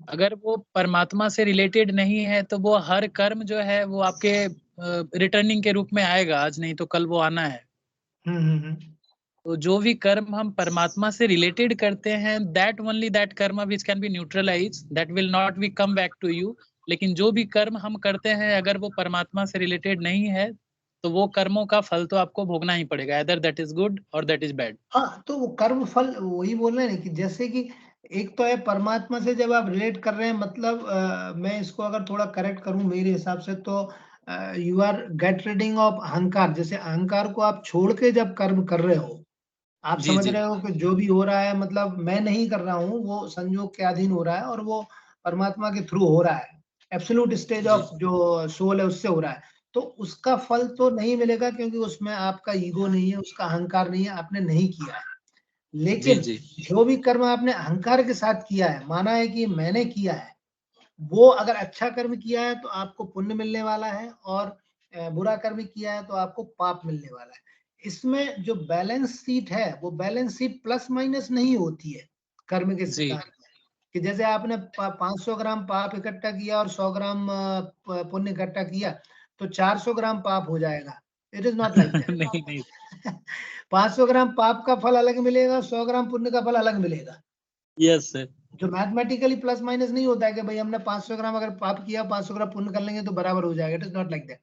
अगर वो परमात्मा से रिलेटेड नहीं है तो वो हर कर्म जो है वो आपके रिटर्निंग के रूप में आएगा, आज नहीं तो कल वो आना है. तो जो भी कर्म हम परमात्मा से रिलेटेड करते हैं, that only that karma which can be neutralise, that will not be come back to you. लेकिन जो भी कर्म हम करते हैं अगर वो परमात्मा से रिलेटेड नहीं है तो वो कर्मों का फल तो आपको भोगना ही पड़ेगा, either that is good or that is bad. हाँ, तो वो कर्म फल वही बोल रहे हैं कि जैसे कि एक तो है परमात्मा से जब आप रिलेट कर रहे हैं, मतलब मैं इसको अगर थोड़ा करेक्ट करूं मेरे हिसाब से, तो you are get ridding of ahankar. जैसे अहंकार को आप छोड़ के जब कर्म कर रहे हो, आप समझ रहे हो कि जो भी हो रहा है मतलब मैं नहीं कर रहा हूँ, वो संयोग के अधीन हो रहा है और वो परमात्मा के थ्रू हो रहा है, एब्सोल्यूट स्टेज ऑफ जो सोल है उससे हो रहा है, तो उसका फल तो नहीं मिलेगा, क्योंकि उसमें आपका ईगो नहीं है, उसका अहंकार नहीं है, आपने नहीं किया है। लेकिन जो भी कर्म आपने अहंकार के साथ किया है, माना है कि मैंने किया है, वो अगर अच्छा कर्म किया है तो आपको पुण्य मिलने वाला है, और बुरा कर्म किया है तो आपको पाप मिलने वाला है। इसमें जो बैलेंस शीट है, वो बैलेंस शीट प्लस माइनस नहीं होती है कर्म के सिद्धांत में, कि जैसे आपने 500 ग्राम पाप इकट्ठा किया और 100 ग्राम पुण्य इकट्ठा किया तो 400 ग्राम पाप हो जाएगा। It is not like that. नहीं 500 ग्राम पाप का फल अलग मिलेगा, 100 ग्राम पुण्य का फल अलग मिलेगा। Yes sir. जो मैथमेटिकली प्लस माइनस नहीं होता है कि भाई हमने 500 ग्राम अगर पाप किया 500 ग्राम पुण्य कर लेंगे तो बराबर हो जाएगा। It is not like that.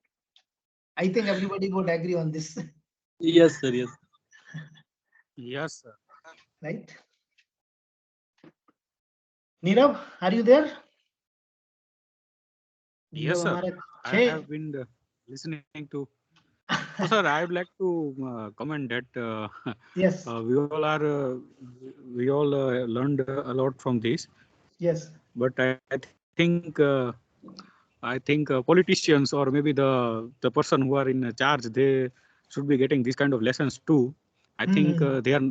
I think everybody would agree on this. Yes sir. Yes yes sir. Right. Nirav, are you there? Yes sir, I have been listening to. So sir, I would like to comment that yes, we all learned a lot from this. Yes. But I think politicians or maybe the person who are in charge, they should be getting these kind of lessons too. I think they are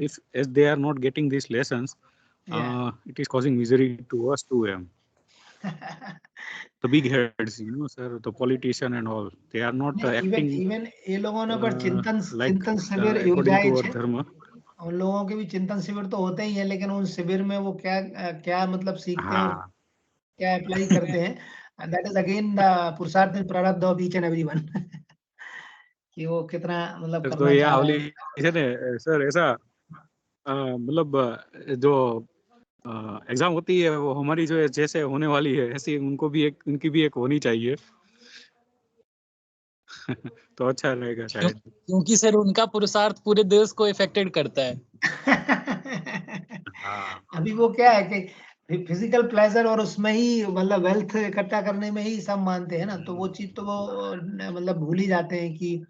if as they are not getting these lessons, it is causing misery to us too. The big heads, you know, sir, the politician and all, they are not acting even ये लोगों ने पर चिंतन like शिविर according to योजाए our छे। dharma. उन लोगों के भी चिंतन शिविर तो होते ही है, लेकिन उन शिविर में वो क्या मतलब सीखते हैं और क्या अप्लाई करते हैं, दैट इज अगेन पुरुषार्थ एंड प्रारब्ध ऑफ ईच एंड एवरीवन, कि वो कितना मतलब तो करना ये चाह रहे आवली हैं। है सर, ऐसा मतलब जो एग्जाम होती है वो हमारी जो है जैसे होने वाली है ऐसी उनको भी एक उनकी भी एक होनी चाहिए। तो अच्छा रहेगा शायद, क्योंकि सर उनका पुरुषार्थ पूरे देश को इफेक्टेड करता है। अभी वो क्या है कि फिजिकल प्लेजर और उसमें ही मतलब वेल्थ इकट्ठा करने में ही सब मानते हैं ना, तो वो चीज तो वो मतलब भूल ही जाते हैं कि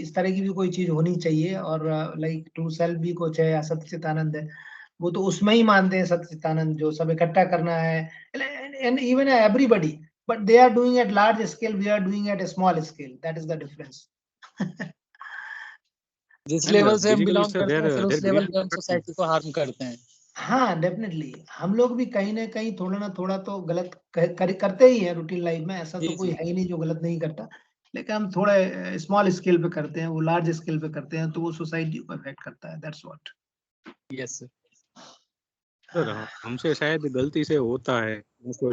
इस तरह की भी कोई चीज होनी चाहिए, और लाइक ट्रू सेल्फ भी कुछ है या सच्चिदानंद है, वो तो उसमें ही मानते हैं सच्चिदानंद जो सब इकट्ठा करना है, and even everybody, but they are doing at large scale, we are doing at small scale, that is the difference. जिस लेवल से हम बिलोंग करते हैं सर, उस लेवल पे हम सोसाइटी को हार्म करते हैं। हाँ डेफिनेटली, हम लोग भी कहीं ना कहीं थोड़ा ना थोड़ा तो गलत करते ही हैं रूटीन लाइफ में, ऐसा तो कोई है ही नहीं जो गलत नहीं करता, लेकिन हम थोड़े स्मॉल स्केल पे करते हैं, वो लार्ज स्केल पे करते हैं, तो वो सोसाइटी को अफेक्ट करता है। That's what. यस सर हमसे शायद गलती से होता है।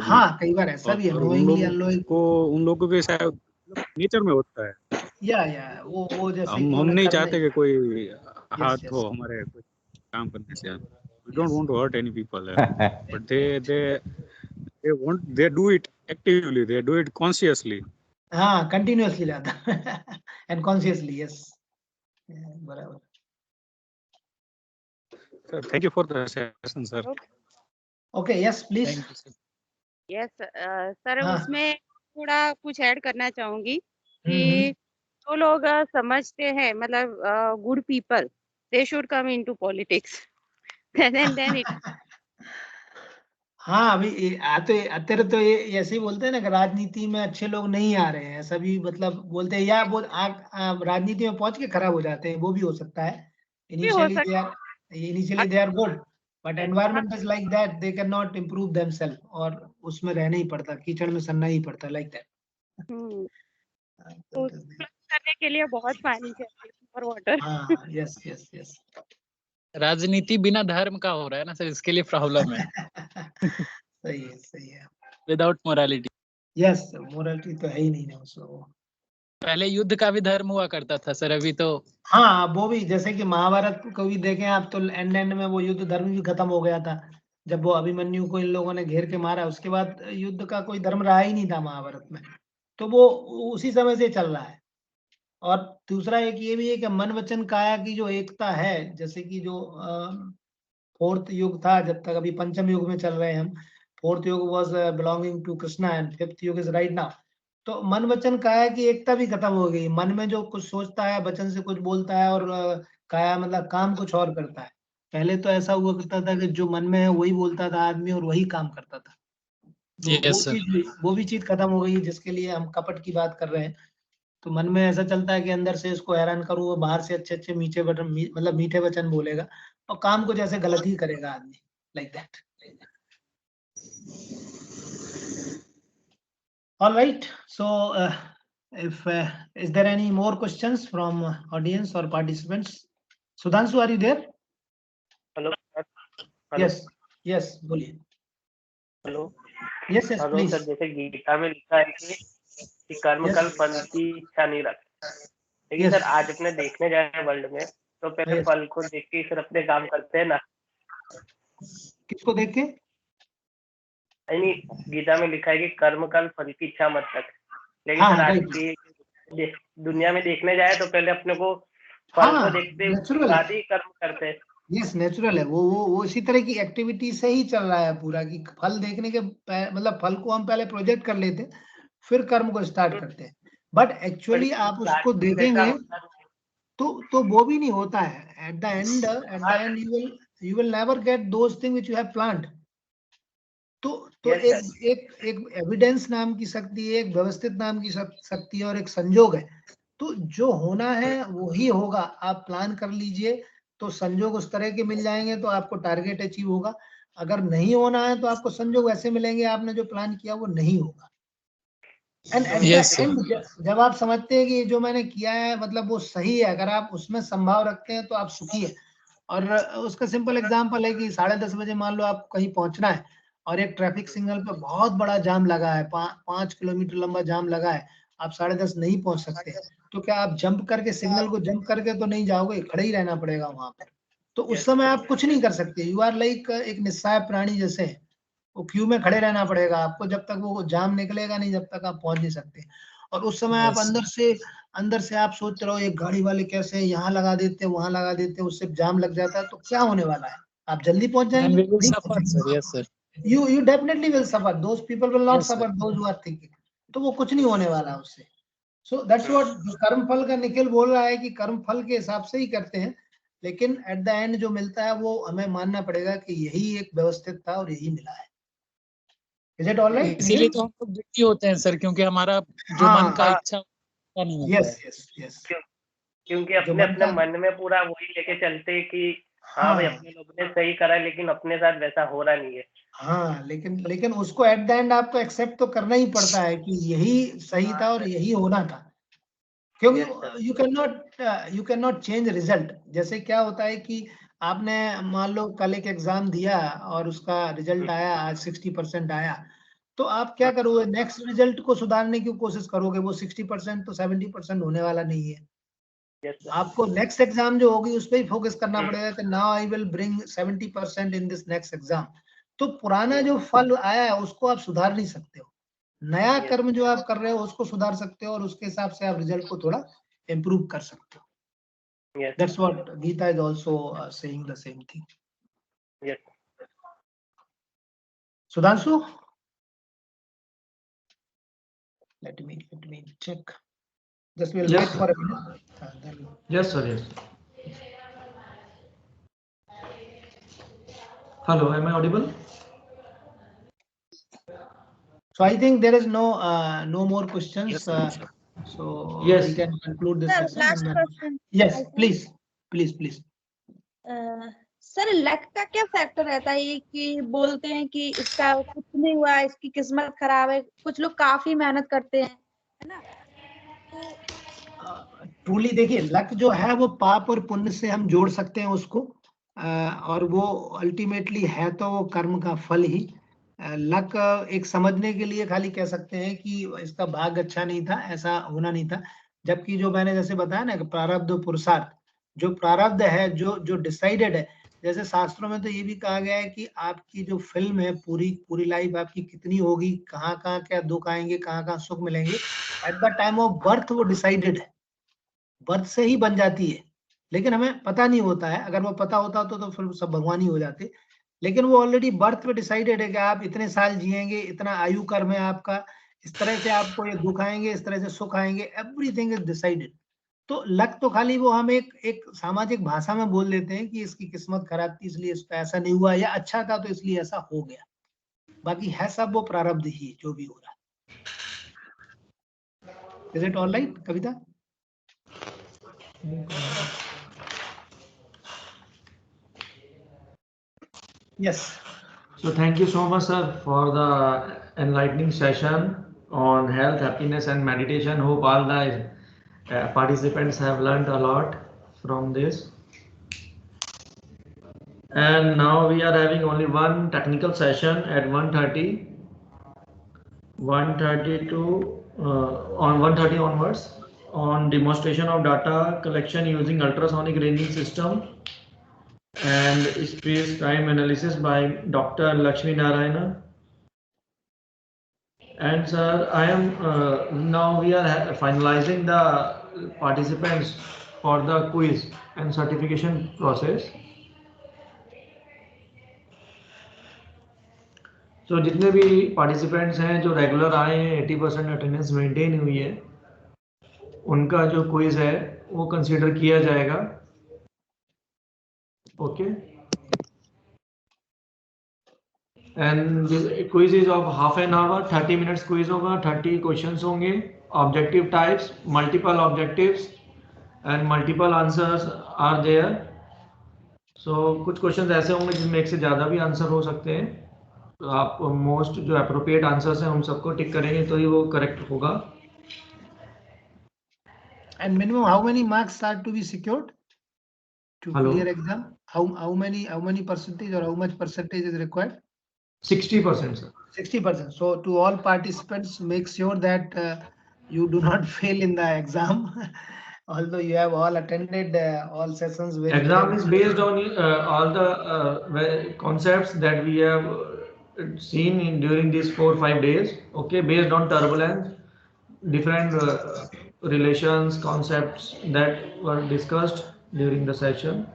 हाँ कई बार ऐसा भी है, नोइंगली अननोइंगली उन लोगों के शायद नेचर में होता है। या वो जैसे हम नहीं चाहते कि कोई हाथ हो हमारे काम करने से। We don't want to hurt any people, but they do it actively, they do it consciously. हाँ कंटिन्यूअसली जाता एंड कॉन्शियसली। यस बराबर। Sir, thank you for the session, sir. Okay, yes, please. Yes, sir उसमें थोड़ा कुछ add करना चाहूंगी कि जो लोग समझते हैं मतलब good people, they should come into politics then it हाँ अभी आते तो ये ऐसे ही बोलते हैं ना कि राजनीति में अच्छे लोग नहीं आ रहे हैं, सभी मतलब बोलते हैं, या वो राजनीति में पहुंच के खराब हो जाते हैं, वो भी हो सकता है। Initially they are good, but environment is like that, they can not improve themself, और उसमें रहना ही पड़ता, कीचड़ में सनना ही पड़ता, लाइक दैट। तो करने के लिए बहुत पानी चाहिए और वाटर। हाँ यस यस यस। राजनीति बिना धर्म का हो रहा है ना सर, इसके लिए प्रॉब्लम है। सही है। Without morality. यस, मोरालिटी तो है ही नहीं ना उसको। पहले युद्ध का भी धर्म हुआ करता था सर, अभी तो हाँ वो भी, जैसे कि महाभारत को भी देखें आप तो एंड में वो युद्ध धर्म भी खत्म हो गया था, जब वो अभिमन्यु को इन लोगों ने घेर के मारा, उसके बाद युद्ध का कोई धर्म रहा ही नहीं था महाभारत में, तो वो उसी समय से चल रहा है। और दूसरा एक ये भी है कि मन वचन काया की जो एकता है, जैसे कि जो फोर्थ युग था, जब तक अभी पंचम युग में चल रहे हैं हम, fourth yuga was belonging to Krishna and fifth yuga is right now, तो मन वचन काया की एकता भी खत्म हो गई। मन में जो कुछ सोचता है, वचन से कुछ बोलता है, और काया मतलब काम कुछ और करता है। पहले तो ऐसा हुआ करता था कि जो मन में है वही बोलता था आदमी और वही काम करता था। तो वो भी चीज खत्म हो गई, जिसके लिए हम कपट की बात कर रहे हैं। तो मन में ऐसा चलता है कि अंदर से इसको हैरान करूं, वो बाहर से अच्छे अच्छे मीठे वचन मतलब मीठे वचन बोलेगा और काम को जैसे गलत ही करेगा आदमी, like that. All right. So, if is there any more questions from audience or participants? Sudhanshu, are you there? Hello. Yes. Yes. बोलिए। Hello. Yes. Yes. Hello Please. Sir, जैसे गीता में लिखा है कि कर्म कल फल की इच्छा नहीं रखता, लेकिन सर आज अपने देखने जाए वर्ल्ड में तो पहले फल को देख के फिर अपने काम करते हैं ना। किसको देख के? यानी गीता में लिखा है कि कर्म कल फल की इच्छा मत रख, लेकिन सर आज की दुनिया में देखने जाए तो पहले अपने को फल को देखते उसके बाद ही कर्म करते हैं। यस, नेचुरल है वो इसी तरह की एक्टिविटी से ही चल रहा है पूरा, कि फल देखने के मतलब फल को हम पहले प्रोजेक्ट कर लेते हैं, फिर कर्म को स्टार्ट करते हैं। बट एक्चुअली आप उसको देखेंगे तो वो भी नहीं होता है। Eight the and you will never get those thing which you have planned. तो एक एविडेंस नाम की शक्ति है, एक व्यवस्थित नाम की शक्ति है, और एक संजोग है। तो जो होना है वो ही होगा। आप प्लान कर लीजिए तो संजोग उस तरह के मिल जाएंगे तो आपको टारगेट अचीव होगा। अगर नहीं होना है तो आपको संजोग ऐसे मिलेंगे, आपने जो प्लान किया वो नहीं होगा। एंड एट द एंड जब आप समझते हैं कि जो मैंने किया है मतलब वो सही है, अगर आप उसमें संभाव रखते हैं तो आप सुखी है। और उसका सिंपल एग्जांपल है कि 10:30 बजे मान लो आपको कहीं पहुंचना है और एक ट्रैफिक सिग्नल पे बहुत बड़ा जाम लगा है, 5 किलोमीटर लंबा जाम लगा है, आप 10:30 नहीं पहुंच सकते, तो क्या आप जंप करके सिग्नल को जंप करके तो नहीं जाओगे, खड़े ही रहना पड़ेगा वहां पर। तो उस समय आप कुछ नहीं कर सकते। यू आर लाइक एक निस्सहाय प्राणी जैसे, वो क्यू में खड़े रहना पड़ेगा आपको जब तक वो जाम निकलेगा नहीं, जब तक आप पहुंच नहीं सकते। और उस समय आप अंदर से आप सोचते रहो एक गाड़ी वाले कैसे यहाँ लगा देते हैं वहां लगा देते हैं, उससे जाम लग जाता है, तो क्या होने वाला है? आप जल्दी पहुंच जाएंगे। You definitely will suffer. Those people will not suffer. Those who are thinking. तो वो कुछ नहीं होने वाला उससे। So that's what कर्म फल का निखिल बोल रहा है कि कर्म फल के हिसाब से ही करते हैं, लेकिन एट द एंड जो मिलता है वो हमें मानना पड़ेगा कि यही एक व्यवस्थित था और यही मिला है। Is it all right? इसीलिए तो हम लोग दुखी होते हैं सर, क्योंकि हमारा जो मन का इच्छा नहीं होता है। यस। क्योंकि अपने मन में पूरा वही लेके चलते हैं कि हाँ भाई अपने लोगों ने सही करा, लेकिन अपने साथ वैसा हो रहा नहीं है। हाँ, लेकिन उसको एट द एंड आपको एक्सेप्ट तो करना ही पड़ता है कि यही सही था और यही होना था, क्योंकि you can not change result. जैसे क्या होता है कि आपने मान लो कल एक एग्जाम दिया और उसका रिजल्ट आया, आज 60% आया, तो आप क्या करोगे? नेक्स्ट रिजल्ट को सुधारने की कोशिश करोगे। वो 60% तो 70% होने वाला नहीं है। आपको नेक्स्ट एग्जाम जो होगी उस पर ही फोकस करना पड़ेगा कि now I will bring 70% in this next exam. तो पुराना जो फल आया है उसको आप सुधार नहीं सकते हो, नया कर्म जो आप कर रहे हो उसको सुधार सकते हो और उसके हिसाब से आप रिजल्ट को थोड़ा इम्प्रूव कर सकते हो। That's what Gita is also saying the same thing. Sudhanshu, let me check. Just we'll wait for a minute. Yes sir, yes. Hello, am I audible? So I think there is no more questions. So yes, we can conclude this session. Last question. Yes, please. Sir luck का क्या factor रहता है? कि बोलते हैं कि इसका कुछ नहीं हुआ, इसकी किस्मत खराब है, कुछ लोग काफी मेहनत करते हैं, है ना? ट्रूली देखिए, लक जो है वो पाप और पुण्य से हम जोड़ सकते हैं उसको, और वो अल्टीमेटली है तो वो कर्म का फल ही। लक एक समझने के लिए खाली कह सकते हैं कि इसका भाग्य अच्छा नहीं था, ऐसा होना नहीं था, जबकि जो मैंने जैसे बताया ना कि प्रारब्ध पुरुषार्थ, जो प्रारब्ध है, जो डिसाइडेड है, जैसे शास्त्रों में तो ये भी कहा गया है कि आपकी जो फिल्म है पूरी लाइफ आपकी कितनी होगी, कहाँ क्या दुख आएंगे, कहाँ सुख मिलेंगे, at the time of birth वो डिसाइडेड है, बर्थ से ही बन जाती है। लेकिन हमें पता नहीं होता है, अगर वो पता होता तो फिर सब भगवान ही हो जाते। लेकिन वो ऑलरेडी बर्थ पे डिसाइडेड है कि आप इतने साल जिएंगे, इतना आयु कर्म है आपका, इस तरह से आपको ये दुख आएंगे, इस तरह से सुख आएंगे, एवरीथिंग इज डिसाइडेड। तो लक तो खाली वो हम एक सामाजिक भाषा में बोल देते हैं कि इसकी किस्मत खराब थी इसलिए इसका ऐसा नहीं हुआ, या अच्छा था तो इसलिए ऐसा हो गया। बाकी है सब वो प्रारब्ध ही जो भी हो रहा है। Is it all right Kavita? Yes. So thank you so much, sir, for the enlightening session on health, happiness, and meditation. Hope all the participants have learned a lot from this. And now we are having only one technical session at 1:30. 1:30 to on 1:30 onwards on demonstration of data collection using ultrasonic ranging system and space time analysis by Dr. Lakshmi Narayana. And sir, I am now we are finalizing the participants for the quiz and certification process. So जितने भी participants हैं जो regular आए हैं 80% attendance maintain हुई है, उनका जो quiz है वो consider किया जाएगा. Okay. And the quiz is of half an hour, 30 minutes quiz होगा, 30 questions होंगे, objective types, multiple objectives and multiple answers are there. So कुछ questions ऐसे होंगे जिसमें एक से ज़्यादा भी आंसर हो सकते हैं, तो आप मोस्ट जो appropriate answers हैं उन सबको टिक करेंगे तो ही वो correct होगा. And minimum how many marks are to be secured to Hello? clear exam? How many percentage or how much percentage is required? 60%, sir. 60%. So to all participants, make sure that you do not fail in the exam. Although you have all attended all sessions. Exam is based on all the concepts that we have seen during these 4 or 5 days. Okay, based on turbulence, different relations, concepts that were discussed during the session.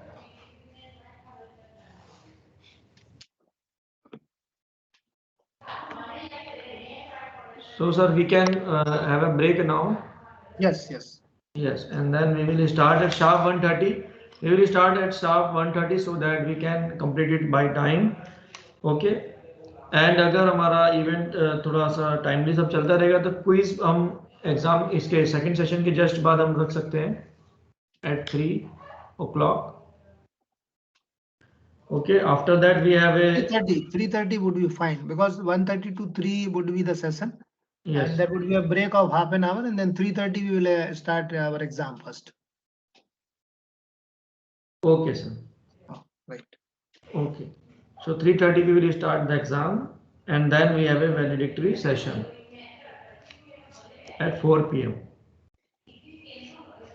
So sir, we can have a break now. Yes, yes. Yes, and then we will start at sharp 1:30. We will start at sharp 1:30 so that we can complete it by time. Okay. And अगर हमारा event थोड़ा सा timely सब चलता रहेगा तो quiz हम exam इसके सेकंड सेशन के जस्ट बाद हम रख सकते हैं eight 3 o'clock. Okay, after that we have a 3:30 would be fine because 1:30 to 3 would be the session. Yes. And there would be a break of half an hour and then 3:30 we will start our exam first. Okay, sir. Oh, right. Okay. So 3:30 we will start the exam and then we have a valedictory session at 4 p.m.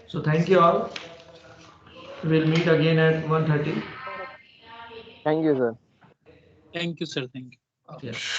So thank you all. We'll meet again at 1:30. Thank you, sir. Thank you, sir. Thank you. Yes.